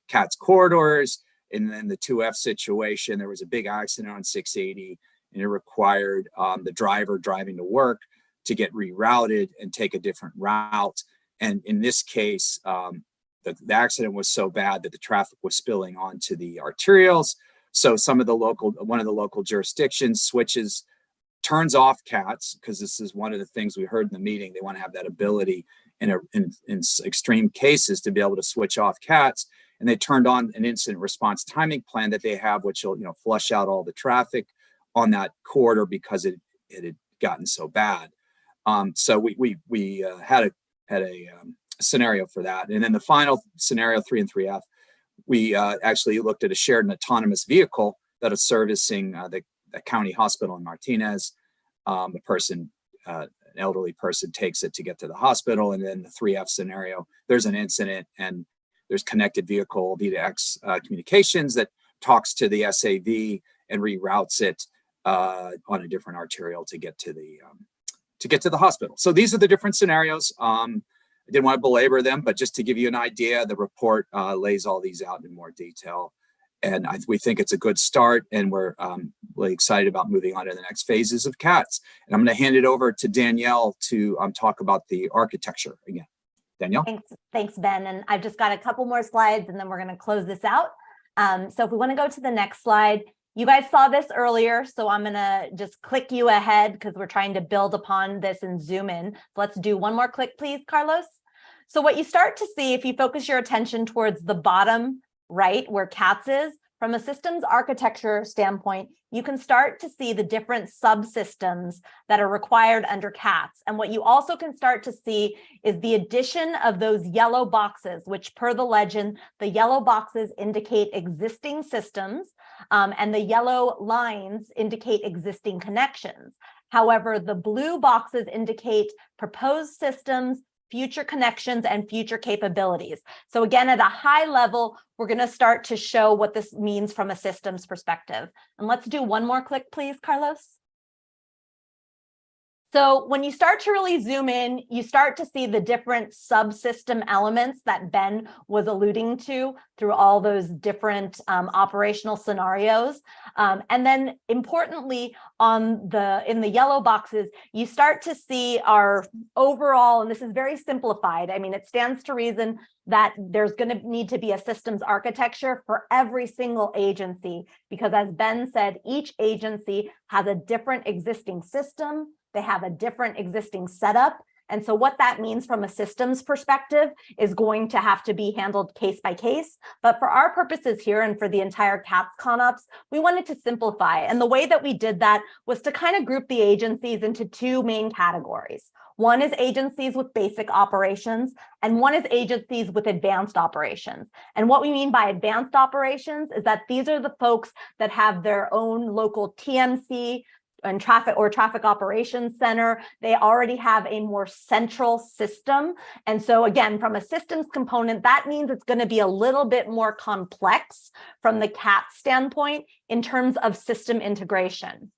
CATS corridors. And then the 2F situation, there was a big accident on 680, and it required the driver driving to work to get rerouted and take a different route. And in this case, the accident was so bad that the traffic was spilling onto the arterials. So one of the local jurisdictions turns off CATS, because this is one of the things we heard in the meeting. They want to have that ability in extreme cases to be able to switch off CATS. And they turned on an incident response timing plan that they have, which will flush out all the traffic on that corridor because it had gotten so bad. So we had a scenario for that. And then the final scenario, 3 and 3F, we actually looked at a shared and autonomous vehicle that is servicing the county hospital in Martinez. An elderly person takes it to get to the hospital. And then the 3F scenario, there's an incident and there's connected vehicle V2X communications that talks to the SAV and reroutes it on a different arterial to get to the hospital. So these are the different scenarios. I didn't want to belabor them, but just to give you an idea, the report lays all these out in more detail. And we think it's a good start, and we're really excited about moving on to the next phases of CATS. And I'm going to hand it over to Danielle to talk about the architecture again. Danielle? Thanks, Ben. And I've just got a couple more slides, and then we're going to close this out. So if we want to go to the next slide, you guys saw this earlier, so I'm going to just click you ahead because we're trying to build upon this and zoom in. Let's do one more click, please, Carlos. So what you start to see, if you focus your attention towards the bottom right where CATS is, from a systems architecture standpoint, you can start to see the different subsystems that are required under CATS. And what you also can start to see is the addition of those yellow boxes, which per the legend, the yellow boxes indicate existing systems, and the yellow lines indicate existing connections. However, the blue boxes indicate proposed systems, future connections, and future capabilities. So again, at a high level, we're going to start to show what this means from a systems perspective. And let's do one more click, please, Carlos. So when you start to really zoom in, you start to see the different subsystem elements that Ben was alluding to through all those different operational scenarios. And then importantly, in the yellow boxes, you start to see our overall, and this is very simplified. I mean, it stands to reason that there's going to need to be a systems architecture for every single agency, because as Ben said, each agency has a different existing system. They have a different existing setup. And so what that means from a systems perspective is going to have to be handled case by case. But for our purposes here and for the entire CATS ConOps, we wanted to simplify. And the way that we did that was to kind of group the agencies into two main categories. One is agencies with basic operations, and one is agencies with advanced operations. And what we mean by advanced operations is that these are the folks that have their own local TMC, and traffic operations center. They already have a more central system. And so again, from a systems component, that means it's going to be a little bit more complex from the CAT standpoint in terms of system integration.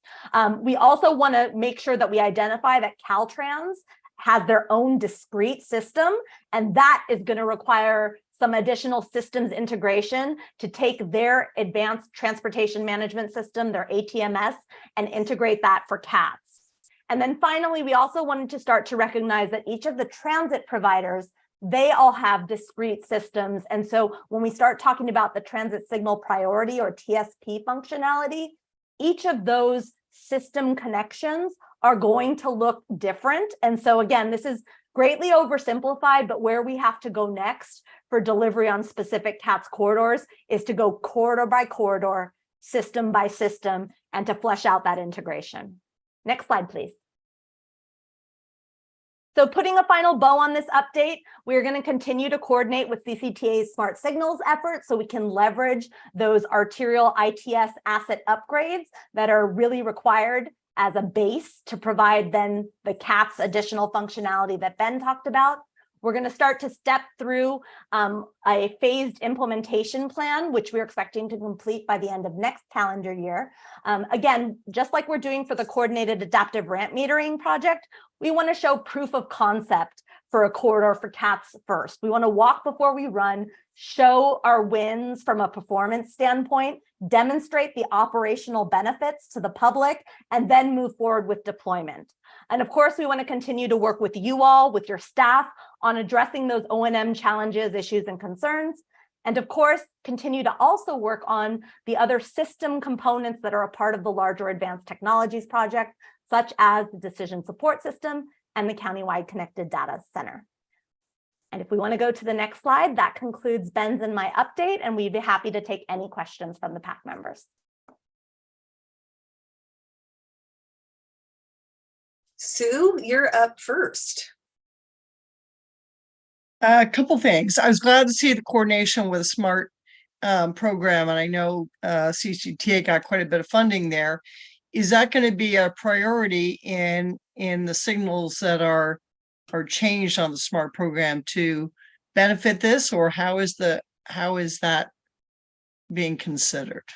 We also want to make sure that we identify that Caltrans has their own discrete system, and that is going to require some additional systems integration to take their advanced transportation management system, their ATMS, and integrate that for CATS. And then finally, we also wanted to start to recognize that each of the transit providers, they all have discrete systems. And so when we start talking about the transit signal priority or TSP functionality, each of those system connections are going to look different. And so again, this is greatly oversimplified, but where we have to go next for delivery on specific CATS corridors is to go corridor by corridor, system by system, and to flesh out that integration. Next slide, please. So putting a final bow on this update, we're going to continue to coordinate with CCTA's smart signals efforts so we can leverage those arterial ITS asset upgrades that are really required as a base to provide then the CATS additional functionality that Ben talked about. We're going to start to step through a phased implementation plan, which we're expecting to complete by the end of next calendar year. Again, just like we're doing for the coordinated adaptive ramp metering project, we want to show proof of concept for a corridor for CATS first. We want to walk before we run, show our wins from a performance standpoint, demonstrate the operational benefits to the public, and then move forward with deployment. And of course, we want to continue to work with you all, with your staff, on addressing those O&M challenges, issues, and concerns. And of course, continue to also work on the other system components that are a part of the larger advanced technologies project, such as the decision support system and the countywide connected data center. And if we want to go to the next slide, that concludes Ben's and my update, and we'd be happy to take any questions from the PAC members. Sue, you're up first. A couple things. I was glad to see the coordination with a SMART program, and I know CCTA got quite a bit of funding there. Is that going to be a priority in the signals that are changed on the SMART program to benefit this, or how is that being considered?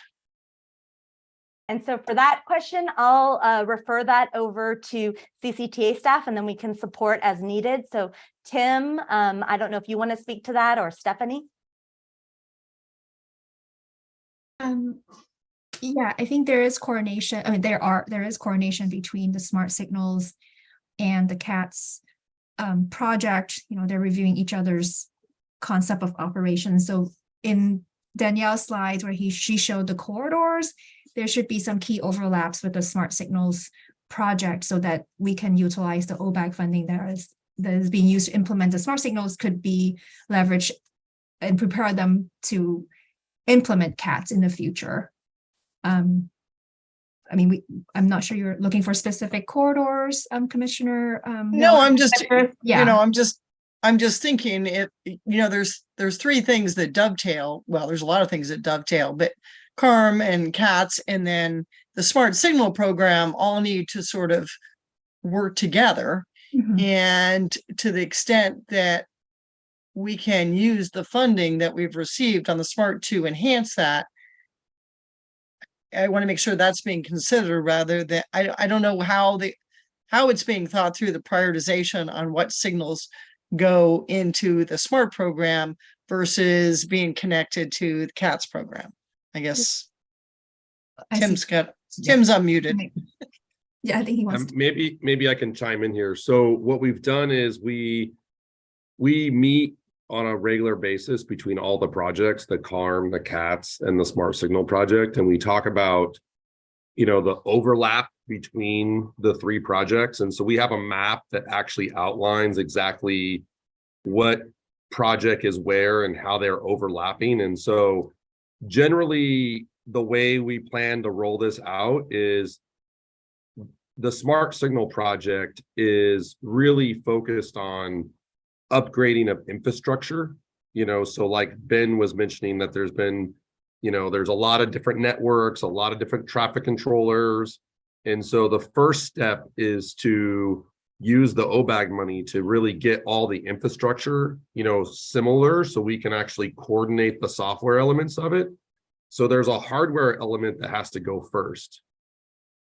And so for that question, I'll refer that over to CCTA staff, and then we can support as needed. So Tim, I don't know if you want to speak to that, or Stephanie. Yeah, I think there is coordination. I mean, there is coordination between the smart signals and the CATS project. You know, they're reviewing each other's concept of operations. So in Danielle's slides where she showed the corridors, there should be some key overlaps with the smart signals project so that we can utilize the OBAG funding that is being used to implement the smart signals could be leveraged and prepare them to implement CATs in the future. I mean, I'm not sure you're looking for specific corridors, Commissioner. No, I'm just, yeah. I'm just thinking there's three things that dovetail. Well, there's a lot of things that dovetail, but CARM and CATS and then the Smart Signal program all need to sort of work together. Mhm. And to the extent that we can use the funding that we've received on the Smart to enhance that, I want to make sure that's being considered rather than, I don't know how it's being thought through the prioritization on what signals go into the SMART program versus being connected to the CATS program. I guess I see. Tim's unmuted. Yeah, I think he wants to. Maybe I can chime in here. So what we've done is we meet on a regular basis between all the projects, the CARM, the CATS, and the Smart Signal project, and we talk about, the overlap between the three projects. And so we have a map that actually outlines exactly what project is where and how they're overlapping. And so generally, the way we plan to roll this out is the Smart Signal project is really focused on upgrading of infrastructure, so like Ben was mentioning that there's been, there's a lot of different networks, a lot of different traffic controllers. And so the first step is to use the OBAG money to really get all the infrastructure, similar, so we can actually coordinate the software elements of it. So there's a hardware element that has to go first.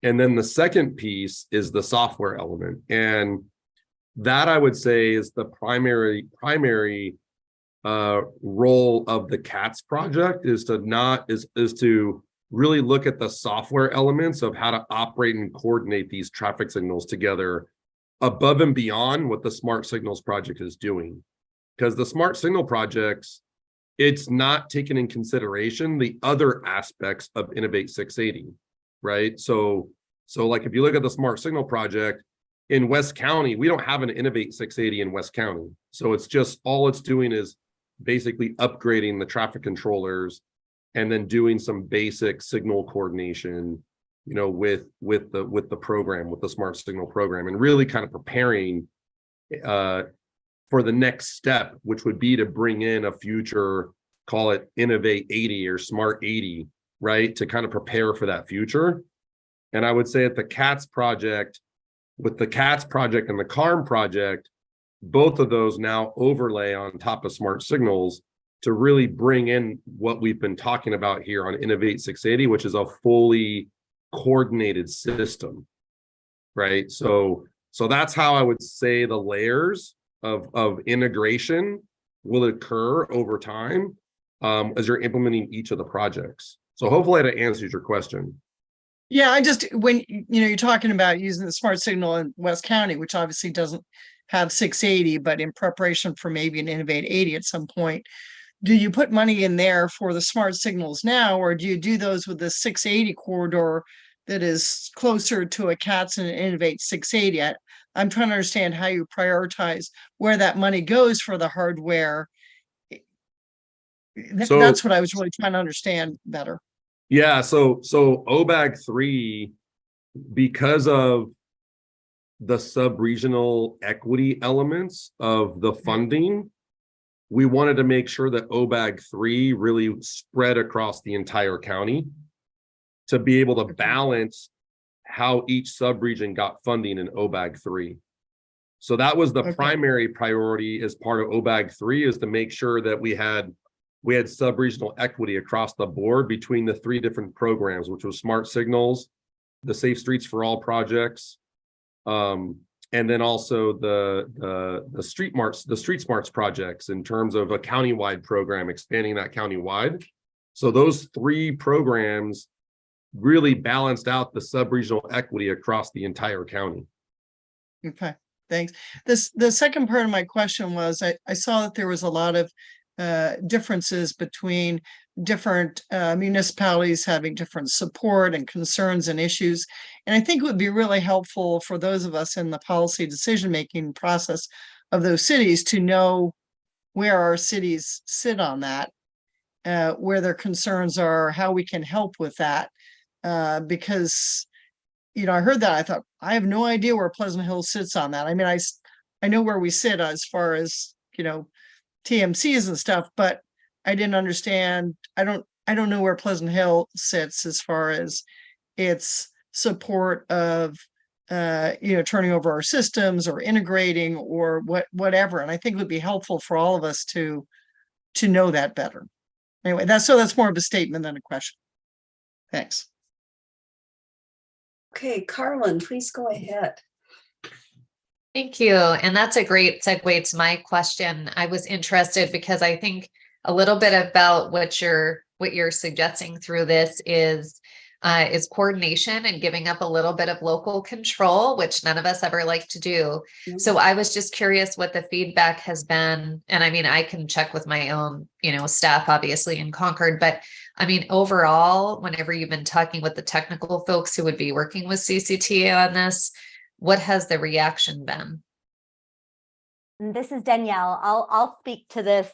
And then the second piece is the software element. And that, I would say, is the primary role of the CATS project, is to really look at the software elements of how to operate and coordinate these traffic signals together above and beyond what the Smart Signals project is doing. Because the Smart Signal projects, it's not taking in consideration the other aspects of Innovate 680, right? So like if you look at the Smart Signal project, in West County, we don't have an Innovate 680 in West County. So it's just, all it's doing is basically upgrading the traffic controllers and then doing some basic signal coordination, with the program, with the Smart Signal program, and really kind of preparing for the next step, which would be to bring in a future, call it Innovate 80 or Smart 80, right? To kind of prepare for that future. And I would say at the CATS project, with the CATS project and the CARM project, both of those now overlay on top of Smart Signals to really bring in what we've been talking about here on Innovate 680, which is a fully coordinated system, right? So that's how I would say the layers of integration will occur over time as you're implementing each of the projects. So hopefully that answers your question. Yeah, when you're talking about using the Smart Signal in West County, which obviously doesn't have 680, but in preparation for maybe an Innovate 80 at some point, do you put money in there for the Smart Signals now, or do you do those with the 680 corridor that is closer to a CATS and an Innovate 680? I'm trying to understand how you prioritize where that money goes for the hardware. That's what I was really trying to understand better. Yeah, so OBAG 3, because of the sub-regional equity elements of the funding, we wanted to make sure that OBAG 3 really spread across the entire county to be able to balance how each sub-region got funding in OBAG 3. So that was the primary priority as part of OBAG 3, is to make sure that we had sub-regional equity across the board between the three different programs, which was Smart Signals, the Safe Streets for All projects, and then also the Street Smarts projects in terms of a countywide program, expanding that countywide. So those three programs really balanced out the sub-regional equity across the entire county. Okay, thanks. The second part of my question was, I saw that there was a lot of differences between different municipalities having different support and concerns and issues. And I think it would be really helpful for those of us in the policy decision-making process of those cities to know where our cities sit on that. where their concerns are, how we can help with that. Because, I heard that, I thought, I have no idea where Pleasant Hill sits on that. I mean, I know where we sit as far as, TMCs and stuff, but I didn't understand. I don't know where Pleasant Hill sits as far as its support of, turning over our systems or integrating or whatever. And I think it would be helpful for all of us to know that better. Anyway, that's more of a statement than a question. Thanks. Okay, Carlin, please go ahead. Thank you. And that's a great segue to my question. I was interested because I think a little bit about what you're suggesting through this is coordination and giving up a little bit of local control, which none of us ever like to do. So I was just curious what the feedback has been. And I mean, I can check with my own, staff, obviously in Concord, but I mean, overall, whenever you've been talking with the technical folks who would be working with CCTA on this, what has the reaction been? This is Danielle. I'll speak to this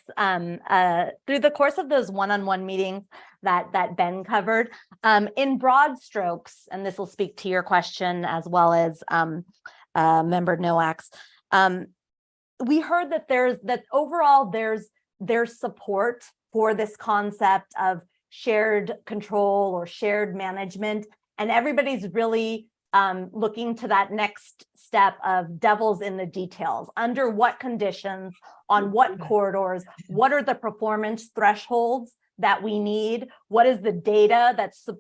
through the course of those one-on-one meetings that Ben covered. In broad strokes, and this will speak to your question as well as Member Noack's. We heard that overall there's support for this concept of shared control or shared management, and everybody's really looking to that next step of devil's in the details. Under what conditions, on what corridors, what are the performance thresholds that we need? What is the data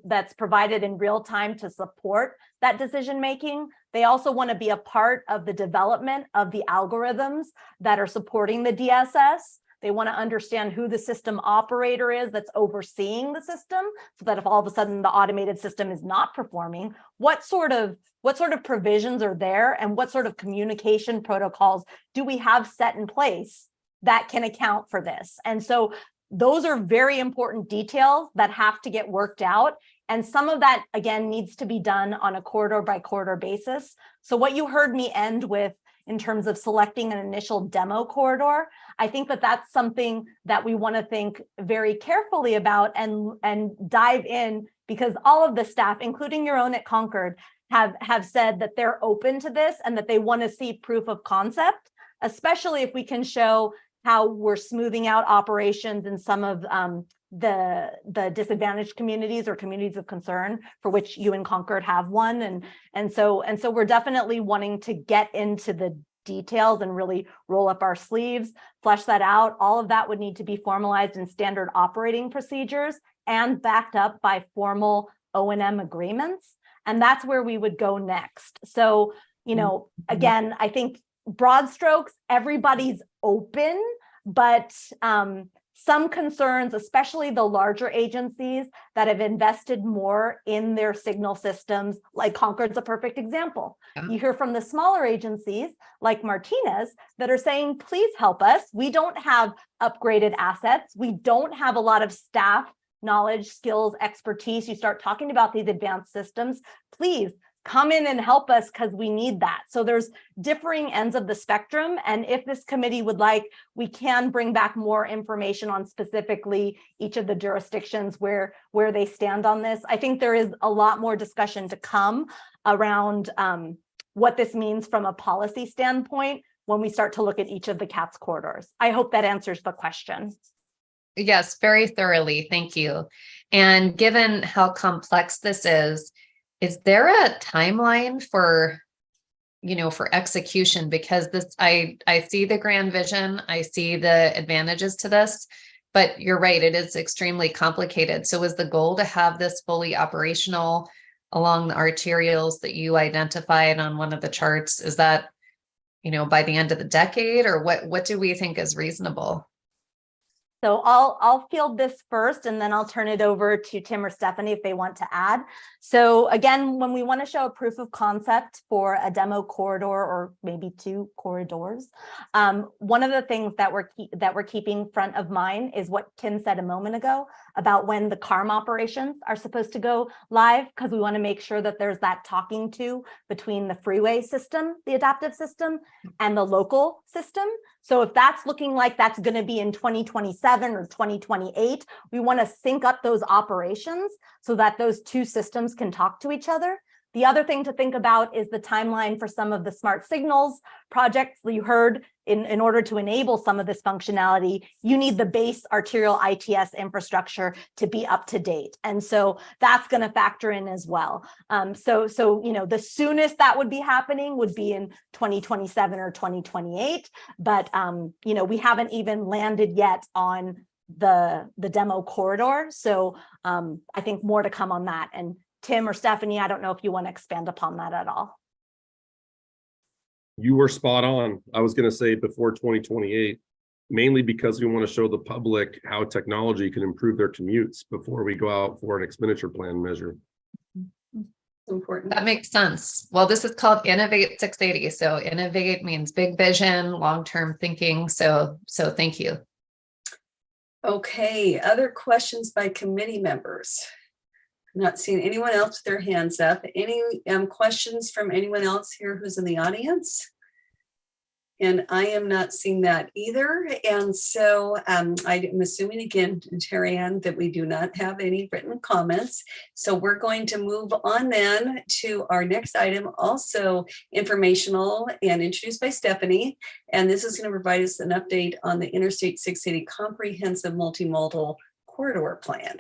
that's provided in real time to support that decision making? They also want to be a part of the development of the algorithms that are supporting the DSS. They want to understand who the system operator is that's overseeing the system, so that if all of a sudden the automated system is not performing, what sort of provisions are there and what sort of communication protocols do we have set in place that can account for this? And so those are very important details that have to get worked out. And some of that, again, needs to be done on a corridor by corridor basis. So what you heard me end with in terms of selecting an initial demo corridor, I think that's something that we want to think very carefully about and dive in, because all of the staff, including your own at Concord, have said that they're open to this and that they want to see proof of concept, especially if we can show how we're smoothing out operations in some of the disadvantaged communities or communities of concern, for which you and Concord have one. And so we're definitely wanting to get into the details and really roll up our sleeves, flesh that out. All of that would need to be formalized in standard operating procedures and backed up by formal O&M agreements. And that's where we would go next. So, again, I think broad strokes, everybody's open, but some concerns, especially the larger agencies that have invested more in their signal systems, like Concord's a perfect example. Yeah. You hear from the smaller agencies like Martinez that are saying, please help us. We don't have upgraded assets. We don't have a lot of staff knowledge, skills, expertise. You start talking about these advanced systems, please come in and help us because we need that. So there's differing ends of the spectrum. And if this committee would like, we can bring back more information on specifically each of the jurisdictions where they stand on this. I think there is a lot more discussion to come around what this means from a policy standpoint when we start to look at each of the CATS corridors. I hope that answers the question. Yes, very thoroughly. Thank you. And given how complex this is there a timeline for execution? Because I see the grand vision, I see the advantages to this, but you're right, it is extremely complicated. So is the goal to have this fully operational along the arterials that you identified on one of the charts? Is that, by the end of the decade, or what do we think is reasonable? So I'll field this first, and then I'll turn it over to Tim or Stephanie if they want to add. So again, when we want to show a proof of concept for a demo corridor or maybe two corridors, one of the things that we're keeping front of mind is what Tim said a moment ago about when the CARM operations are supposed to go live, because we want to make sure that there's that talking to between the freeway system, the adaptive system, and the local system. So if that's looking like that's going to be in 2027 or 2028, we want to sync up those operations so that those two systems can talk to each other. The other thing to think about is the timeline for some of the smart signals projects that you heard. In order to enable some of this functionality, you need the base arterial ITS infrastructure to be up to date. And so that's going to factor in as well. So you know, the soonest that would be happening would be in 2027 or 2028. But you know, we haven't even landed yet on the demo corridor. So I think more to come on that. And Tim or Stephanie, I don't know if you want to expand upon that at all. You were spot on. I was going to say before 2028, mainly because we want to show the public how technology can improve their commutes before we go out for an expenditure plan measure. Important. That makes sense. Well, this is called Innovate 680. So innovate means big vision, long-term thinking. So thank you. Okay, other questions by committee members? I'm not seeing anyone else with their hands up. Any questions from anyone else here who's in the audience? And I am not seeing that either. And so I'm assuming again, Terry Ann, that we do not have any written comments. So we're going to move on then to our next item, also informational and introduced by Stephanie. And this is going to provide us an update on the Interstate 680 Comprehensive Multimodal Corridor Plan.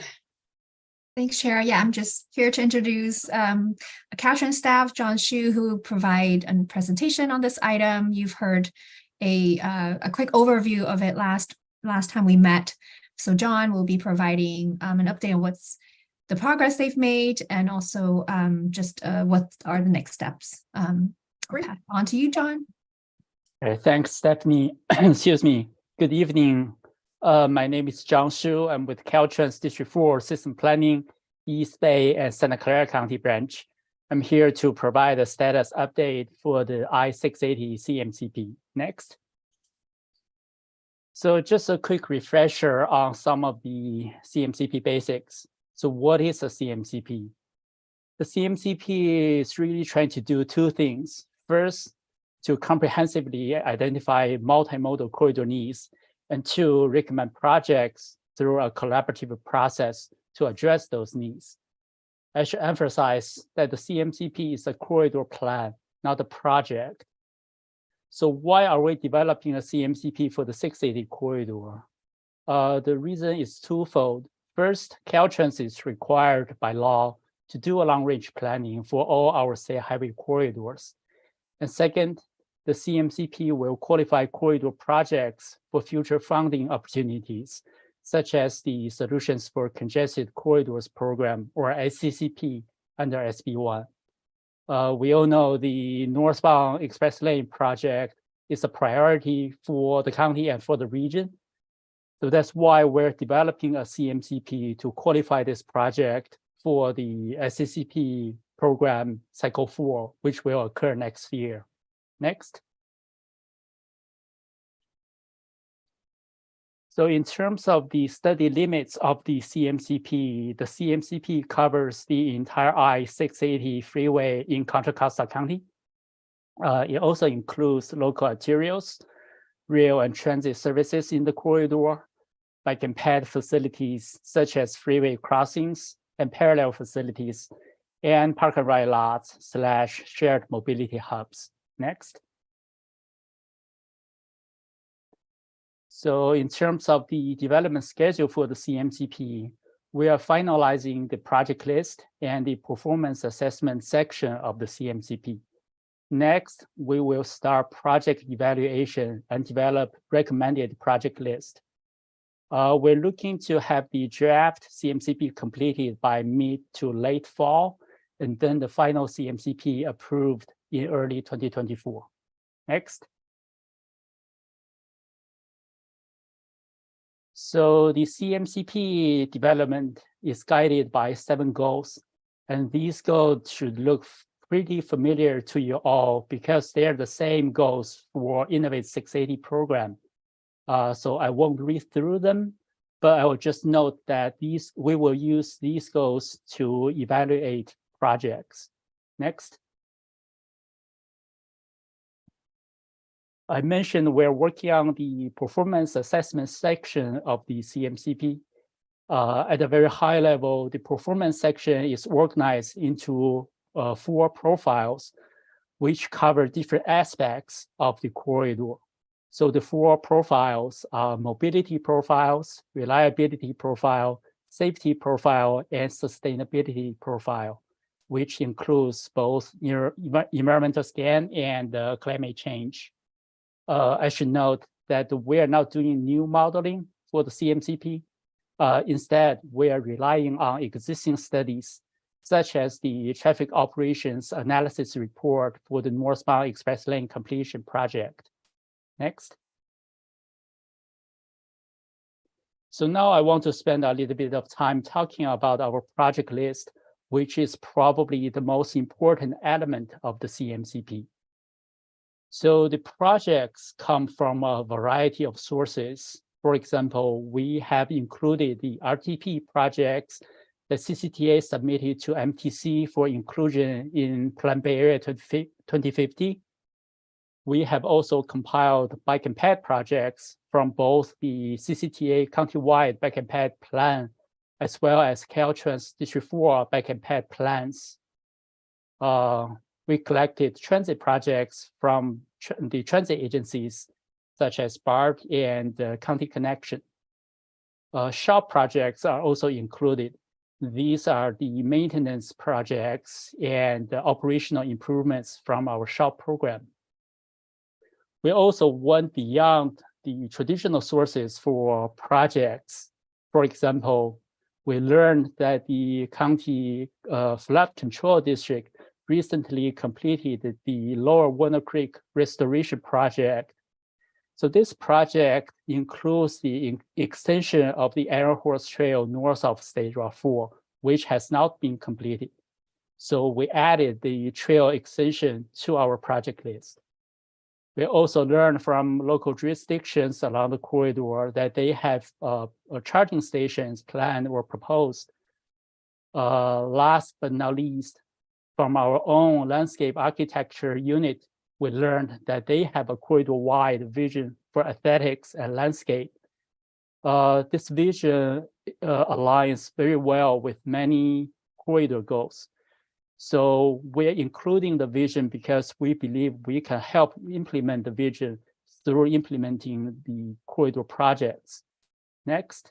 Thanks, Chair. Yeah, I'm just here to introduce Caltrans staff, John Hsu, who will provide a presentation on this item. You've heard a quick overview of it last time we met. So John will be providing an update on what's the progress they've made and also just what are the next steps. Great. On to you, John. Thanks, Stephanie. Excuse me. Good evening. My name is John Hsu. I'm with Caltrans District 4 System Planning, East Bay and Santa Clara County branch. I'm here to provide a status update for the I-680 CMCP. Next. So just a quick refresher on some of the CMCP basics. So what is a CMCP? The CMCP is really trying to do two things. First, to comprehensively identify multimodal corridor needs, and two, recommend projects through a collaborative process to address those needs. I should emphasize that the CMCP is a corridor plan, not a project. So why are we developing a CMCP for the 680 corridor? The reason is twofold. First, Caltrans is required by law to do a long-range planning for all our state highway corridors. And second, the CMCP will qualify corridor projects for future funding opportunities, such as the Solutions for Congested Corridors program, or SCCP, under SB1. We all know the northbound express lane project is a priority for the county and for the region. So that's why we're developing a CMCP to qualify this project for the SCCP program cycle 4, which will occur next year. Next. So in terms of the study limits of the CMCP covers the entire I-680 freeway in Contra Costa County. It also includes local arterials, rail and transit services in the corridor, like impaired facilities such as freeway crossings and parallel facilities, and park and ride lots / shared mobility hubs. Next. So in terms of the development schedule for the CMCP, we are finalizing the project list and the performance assessment section of the CMCP. Next, we will start project evaluation and develop recommended project list. We're looking to have the draft CMCP completed by mid to late fall, and then the final CMCP approved in early 2024. Next. So the CMCP development is guided by 7 goals, and these goals should look pretty familiar to you all because they're the same goals for Innovate 680 program. So I won't read through them, but I will just note that we will use these goals to evaluate projects. Next. I mentioned we're working on the performance assessment section of the CMCP. At a very high level, the performance section is organized into 4 profiles, which cover different aspects of the corridor. So the 4 profiles are mobility profiles, reliability profile, safety profile, and sustainability profile, which includes both environmental scan and climate change. I should note that we are not doing new modeling for the CMCP. Instead, we are relying on existing studies, such as the traffic operations analysis report for the northbound express lane completion project. Next. So now I want to spend a little bit of time talking about our project list, which is probably the most important element of the CMCP. So the projects come from a variety of sources. For example, we have included the RTP projects that CCTA submitted to MTC for inclusion in Plan Bay Area 2050. We have also compiled bike and ped projects from both the CCTA countywide bike and ped plan, as well as Caltrans District 4 bike and ped plans. We collected transit projects from the transit agencies, such as BART and County Connection. Shop projects are also included. These are the maintenance projects and operational improvements from our shop program. We also went beyond the traditional sources for projects. For example, we learned that the county flood control district recently completed the Lower Warner Creek restoration project. So this project includes the extension of the Iron Horse Trail north of State Route 4, which has not been completed. So we added the trail extension to our project list. We also learned from local jurisdictions along the corridor that they have charging stations planned or proposed. Last but not least, from our own landscape architecture unit, we learned that they have a corridor-wide vision for aesthetics and landscape. This vision aligns very well with many corridor goals. So we're including the vision because we believe we can help implement the vision through implementing the corridor projects. Next.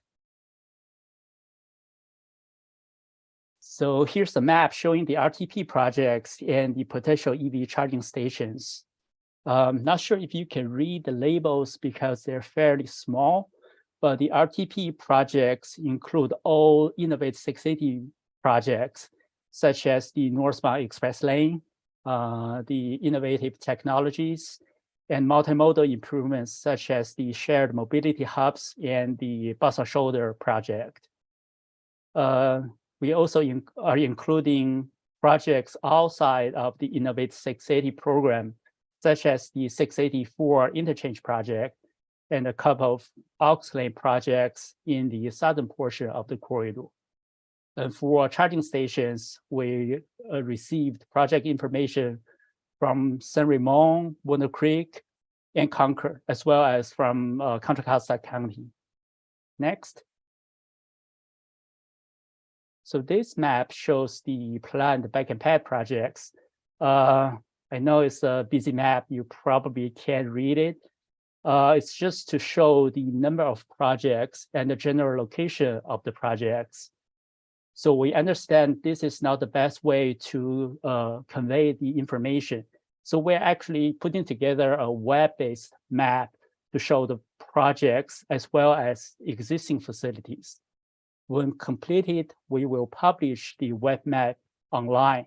So here's the map showing the RTP projects and the potential EV charging stations. Not sure if you can read the labels because they're fairly small, but the RTP projects include all Innovate 680 projects, such as the northbound express lane, the innovative technologies, and multimodal improvements, such as the shared mobility hubs and the bus on shoulder project. We also are including projects outside of the Innovate 680 program, such as the 684 interchange project and a couple of aux lane projects in the southern portion of the corridor. And for charging stations, we received project information from San Ramon, Warner Creek, and Concord, as well as from Contra Costa County. Next. So this map shows the planned bike and ped projects. I know it's a busy map, you probably can't read it. It's just to show the number of projects and the general location of the projects. So we understand this is not the best way to convey the information. So we're actually putting together a web-based map to show the projects as well as existing facilities. When completed, we will publish the web map online.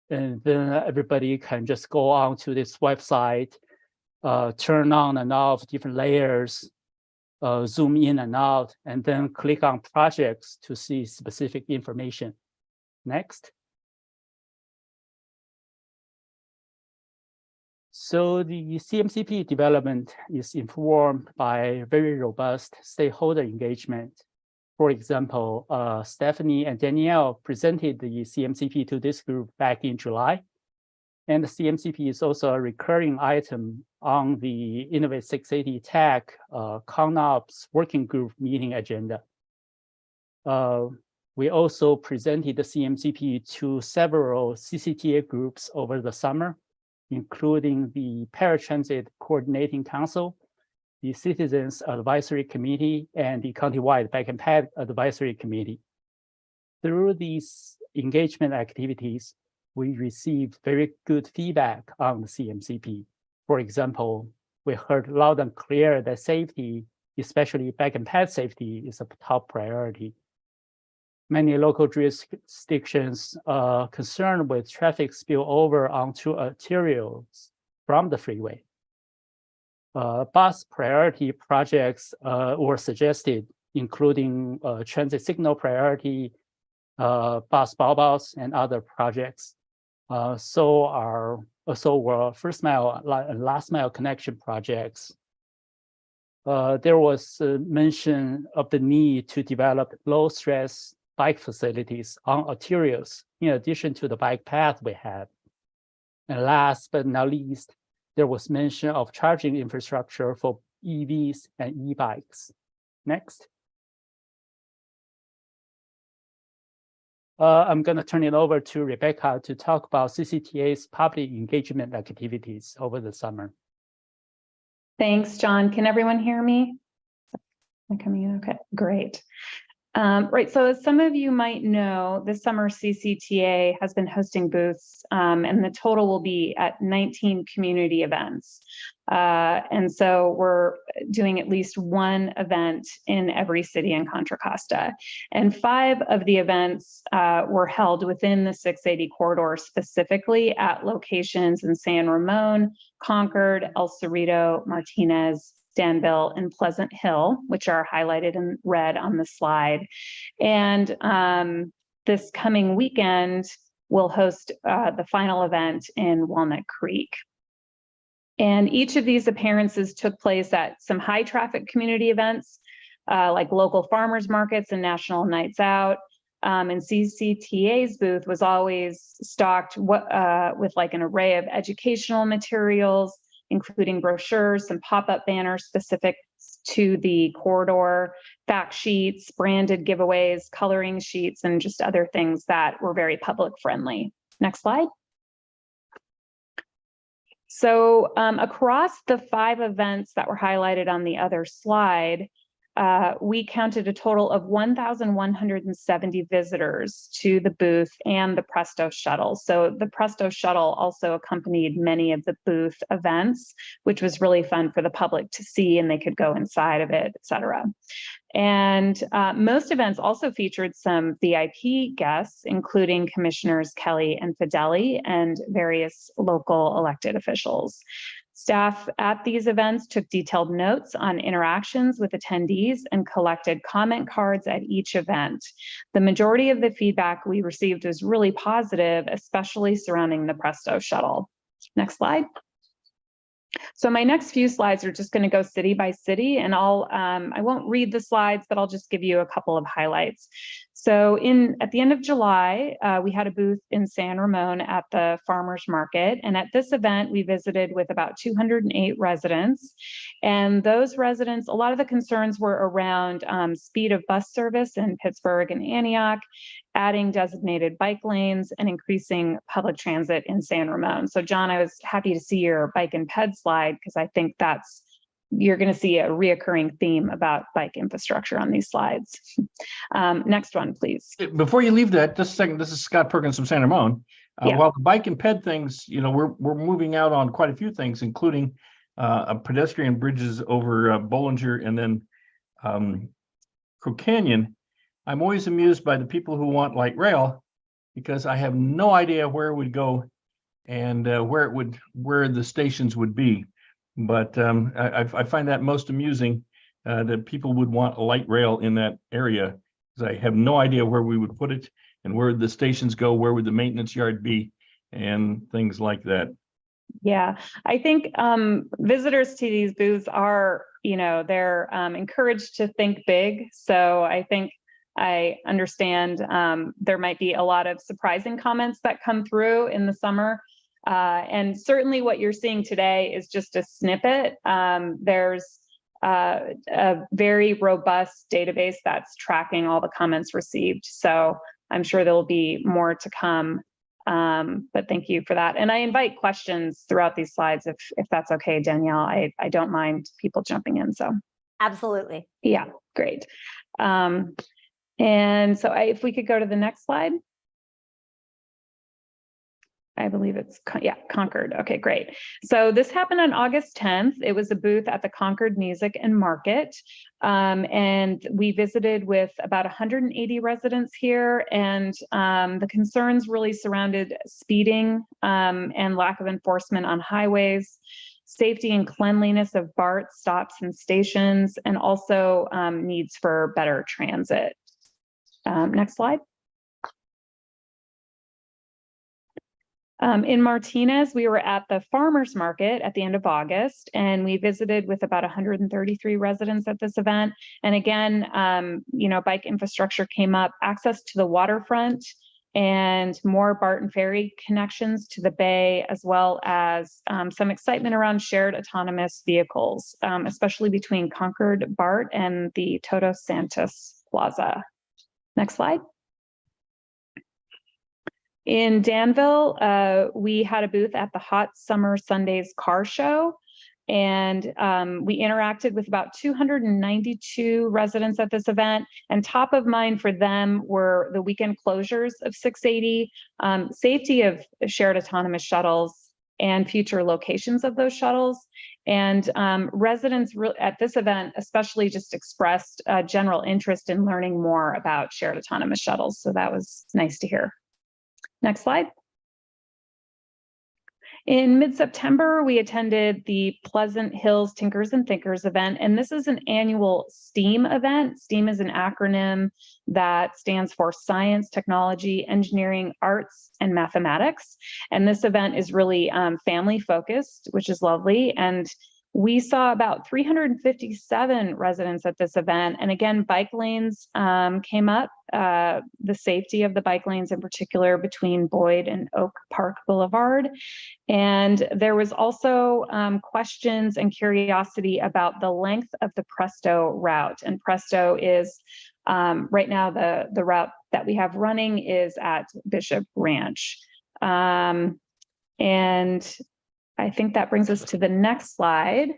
And then everybody can just go on to this website, turn on and off different layers, zoom in and out, and then click on projects to see specific information. Next. So the CMCP development is informed by very robust stakeholder engagement. For example, Stephanie and Danielle presented the CMCP to this group back in July. And the CMCP is also a recurring item on the Innovate 680 Tech ConOps working group meeting agenda. We also presented the CMCP to several CCTA groups over the summer, including the Paratransit Coordinating Council, the Citizens Advisory Committee, and the Countywide Bike and Ped Advisory Committee. Through these engagement activities, we received very good feedback on the CMCP. For example, we heard loud and clear that safety, especially bike and ped safety, is a top priority. Many local jurisdictions are concerned with traffic spillover onto arterials from the freeway. Bus priority projects were suggested, including transit signal priority, bus baobabs, and other projects. So were first mile and last mile connection projects. There was a mention of the need to develop low stress bike facilities on arterials in addition to the bike path we have. And last but not least, there was mention of charging infrastructure for EVs and e-bikes. Next. I'm going to turn it over to Rebecca to talk about CCTA's public engagement activities over the summer. Thanks, John. Can everyone hear me? Am I coming in? Okay, great. Right, so as some of you might know, this summer CCTA has been hosting booths, and the total will be at 19 community events. And so we're doing at least one event in every city in Contra Costa. And 5 of the events were held within the 680 corridor, specifically at locations in San Ramon, Concord, El Cerrito, Martinez, Danville, and Pleasant Hill, which are highlighted in red on the slide. And this coming weekend, we'll host the final event in Walnut Creek. And each of these appearances took place at some high traffic community events, like local farmers markets and national nights out. And CCTA's booth was always stocked with like an array of educational materials, including brochures, some pop-up banners specific to the corridor, fact sheets, branded giveaways, coloring sheets, and just other things that were very public friendly. Next slide. So across the 5 events that were highlighted on the other slide, we counted a total of 1,170 visitors to the booth and the Presto shuttle. So the Presto shuttle also accompanied many of the booth events, which was really fun for the public to see, and they could go inside of it, et cetera. And most events also featured some VIP guests, including Commissioners Kelly and Fideli and various local elected officials. Staff at these events took detailed notes on interactions with attendees and collected comment cards at each event. The majority of the feedback we received was really positive, especially surrounding the Presto shuttle. Next slide. So my next few slides are just going to go city by city, and I won't read the slides, but I'll just give you a couple of highlights. So at the end of July, we had a booth in San Ramon at the farmers market. And at this event, we visited with about 208 residents. And those residents, a lot of the concerns were around speed of bus service in Pittsburgh and Antioch, adding designated bike lanes, and increasing public transit in San Ramon. So John, I was happy to see your bike and ped slide, because I think you're going to see a reoccurring theme about bike infrastructure on these slides. Next one, please. Before you leave that, just a second, this is Scott Perkins from San Ramon. Yeah. While the bike and ped things, we're moving out on quite a few things, including pedestrian bridges over Bollinger and then Crook Canyon. I'm always amused by the people who want light rail, because I have no idea where it would go and where the stations would be. But I find that most amusing, that people would want a light rail in that area, because I have no idea where we would put it and where the stations go, where would the maintenance yard be, and things like that. Yeah, I think visitors to these booths are, they're encouraged to think big. So I think I understand there might be a lot of surprising comments that come through in the summer. And certainly what you're seeing today is just a snippet. There's a very robust database that's tracking all the comments received. So I'm sure there will be more to come. But thank you for that. And I invite questions throughout these slides if that's okay, Danielle. I don't mind people jumping in. So Absolutely. yeah, great. And so if we could go to the next slide. I believe it's, Concord. Okay, great. So this happened on August 10th. It was a booth at the Concord Music and Market. And we visited with about 180 residents here. And the concerns really surrounded speeding and lack of enforcement on highways, safety and cleanliness of BART stops and stations, and also needs for better transit. Next slide. In Martinez, we were at the farmers market at the end of August, and we visited with about 133 residents at this event. And again, bike infrastructure came up, access to the waterfront, and more BART and ferry connections to the bay, as well as some excitement around shared autonomous vehicles, especially between Concord BART and the Todos Santos Plaza. Next slide. In Danville, we had a booth at the Hot Summer Sundays car show, and we interacted with about 292 residents at this event. And top of mind for them were the weekend closures of 680, safety of shared autonomous shuttles, and future locations of those shuttles. And residents at this event especially just expressed general interest in learning more about shared autonomous shuttles. So that was nice to hear. Next slide. In mid-September, we attended the Pleasant Hills Tinkers and Thinkers event, and this is an annual STEAM event. STEAM is an acronym that stands for Science, Technology, Engineering, Arts, and Mathematics. And this event is really family focused, which is lovely. And we saw about 357 residents at this event. And again, bike lanes came up, the safety of the bike lanes in particular between Boyd and Oak Park Boulevard. And there was also questions and curiosity about the length of the Presto route. And Presto is right now the route that we have running is at Bishop Ranch. And I think that brings us to the next slide.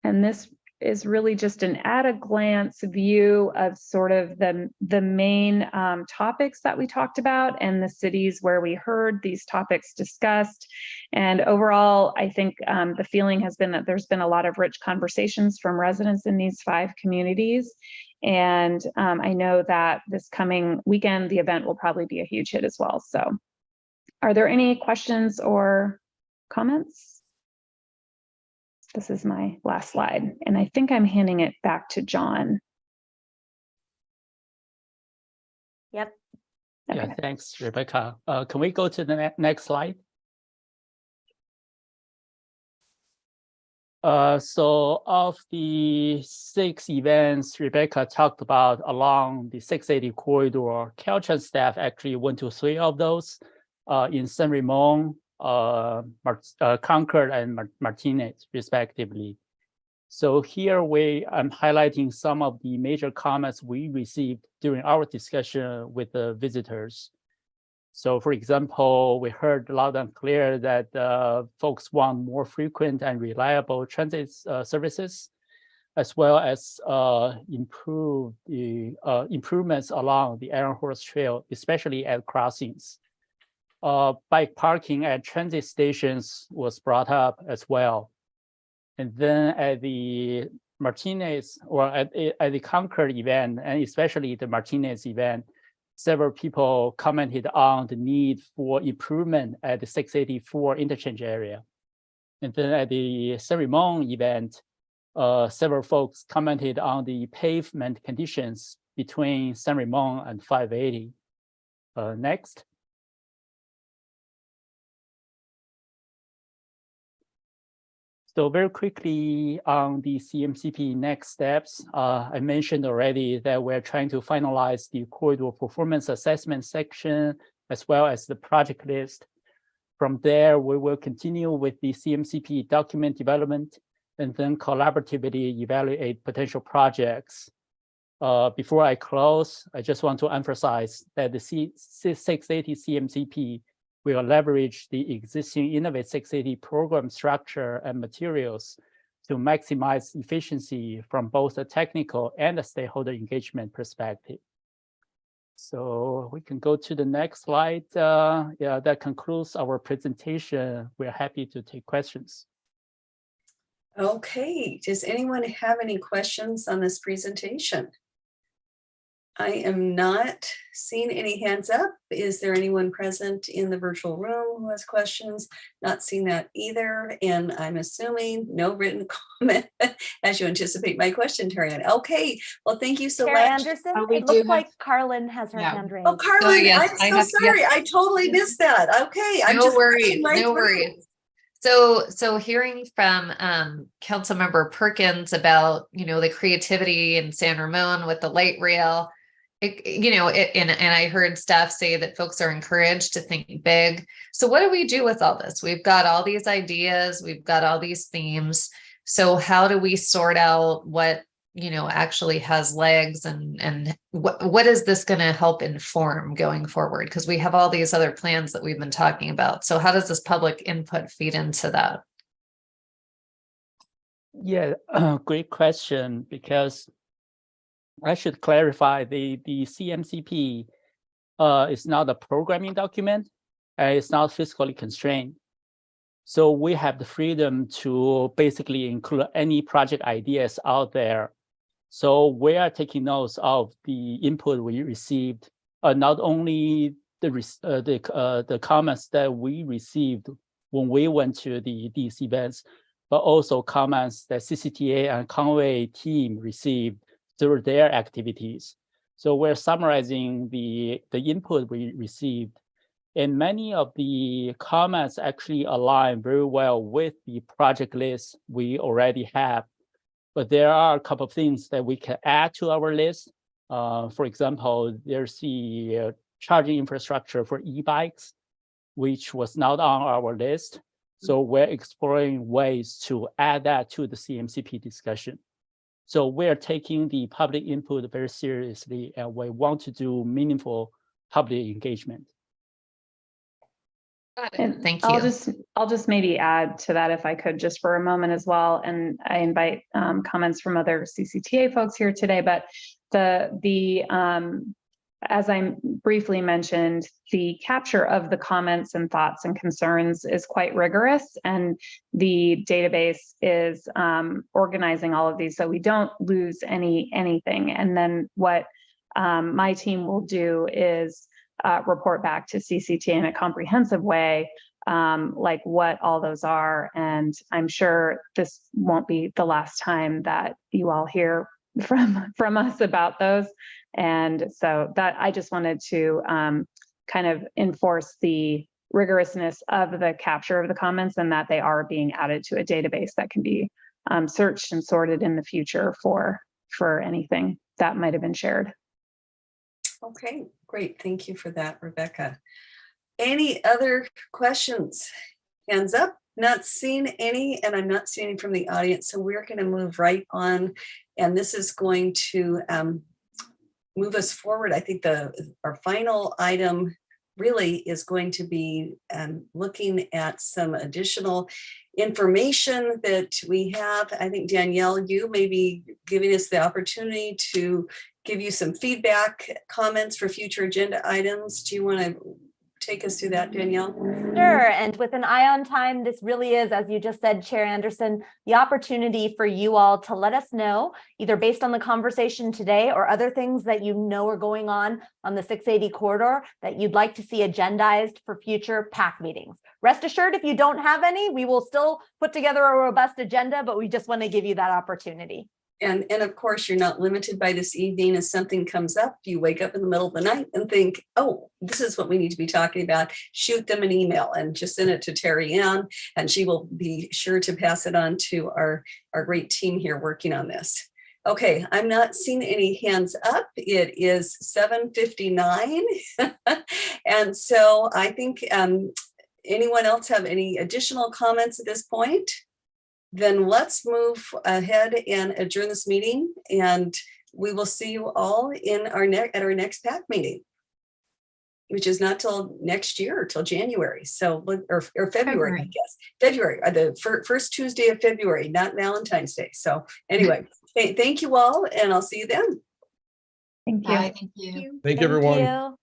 And this is really just an at-a-glance view of sort of the main topics that we talked about and the cities where we heard these topics discussed. And overall, I think the feeling has been that there's been a lot of rich conversations from residents in these 5 communities. And I know that this coming weekend, the event will probably be a huge hit as well. So are there any questions or comments? This is my last slide, and I think I'm handing it back to John. Yep. Okay. Yeah, thanks, Rebecca. Can we go to the next slide? So of the 6 events Rebecca talked about along the 680 corridor, Caltrans staff actually went to 3 of those in San Ramon, Concord, and Martinez, respectively. So here I'm highlighting some of the major comments we received during our discussion with the visitors. So for example, we heard loud and clear that folks want more frequent and reliable transit services, as well as improvements along the Iron Horse Trail, especially at crossings. Bike parking at transit stations was brought up as well. And then at the Martinez or at the Concord event, and especially the Martinez event, several people commented on the need for improvement at the 684 interchange area. And then at the San Ramon event, several folks commented on the pavement conditions between San Ramon and 580. Next. So very quickly on the CMCP next steps, I mentioned already that we're trying to finalize the corridor performance assessment section, as well as the project list. From there, we will continue with the CMCP document development and then collaboratively evaluate potential projects. Before I close, I just want to emphasize that the 680 CMCP will leverage the existing Innovate 680 program structure and materials to maximize efficiency from both a technical and a stakeholder engagement perspective. So we can go to the next slide. Yeah, that concludes our presentation. We're happy to take questions. Okay, does anyone have any questions on this presentation? I am not seeing any hands up. Is there anyone present in the virtual room who has questions? Not seeing that either. And I'm assuming no written comment as you anticipate my question, Tarian. Okay, well, thank you so Chair much. Anderson, Oh, we it do looks have- like Carlin has her Yeah. hand raised. Oh, Carlin, yes, I'm so sorry. I totally missed that. Okay, I'm No just worries, rushing right no through. worries. So hearing from Councilmember Perkins about, the creativity in San Ramon with the light rail, and I heard staff say that folks are encouraged to think big. So what do we do with all this? We've got all these ideas, we've got all these themes. So how do we sort out what, actually has legs and what is this going to help inform going forward? Because we have all these other plans that we've been talking about. So how does this public input feed into that? Yeah, great question, because I should clarify the CMCP is not a programming document, and it's not fiscally constrained. So we have the freedom to basically include any project ideas out there. So we are taking notes of the input we received, not only the comments that we received when we went to these events, but also comments that CCTA and Conway team received through their activities. So we're summarizing the input we received. And many of the comments actually align very well with the project list we already have. But there are a couple of things that we can add to our list. For example, there's the charging infrastructure for e-bikes, which was not on our list. So we're exploring ways to add that to the CMCP discussion. So we're taking the public input very seriously, and we want to do meaningful public engagement. And Thank you. I'll just maybe add to that if I could just for a moment as well. And I invite comments from other CCTA folks here today, but as I briefly mentioned, the capture of the comments and thoughts and concerns is quite rigorous, and the database is organizing all of these so we don't lose anything. And then what my team will do is report back to CCTA in a comprehensive way, like what all those are. And I'm sure this won't be the last time that you all hear from us about those. And so that I just wanted to kind of enforce the rigorousness of the capture of the comments, and that they are being added to a database that can be searched and sorted in the future for anything that might have been shared. Okay, great. Thank you for that, Rebecca. Any other questions? Hands up. Not seeing any, and I'm not seeing any from the audience. So we're going to move right on, and this is going to move us forward. I think our final item really is going to be looking at some additional information that we have. I think Danielle, you may be giving us the opportunity to give you some feedback, comments for future agenda items. Do you want to take us through that, Danielle? Sure. And with an eye on time, this really is, as you just said, Chair Anderson, the opportunity for you all to let us know, either based on the conversation today or other things that you know are going on the 680 corridor that you'd like to see agendized for future PAC meetings. Rest assured, if you don't have any, we will still put together a robust agenda, but we just want to give you that opportunity. And of course, you're not limited by this evening. If something comes up, you wake up in the middle of the night and think, oh, this is what we need to be talking about. Shoot them an email and just send it to Terry Ann, and she will be sure to pass it on to our great team here working on this. Okay, I'm not seeing any hands up. It is 7:59. And so I think anyone else have any additional comments at this point? Then let's move ahead and adjourn this meeting, and we will see you all in our next PAC meeting, which is not till next year, till January. So, or February, I guess. February, the first Tuesday of February, not Valentine's Day. So anyway, thank you all, and I'll see you then. Thank you. Bye, thank you. Thank you, everyone. you.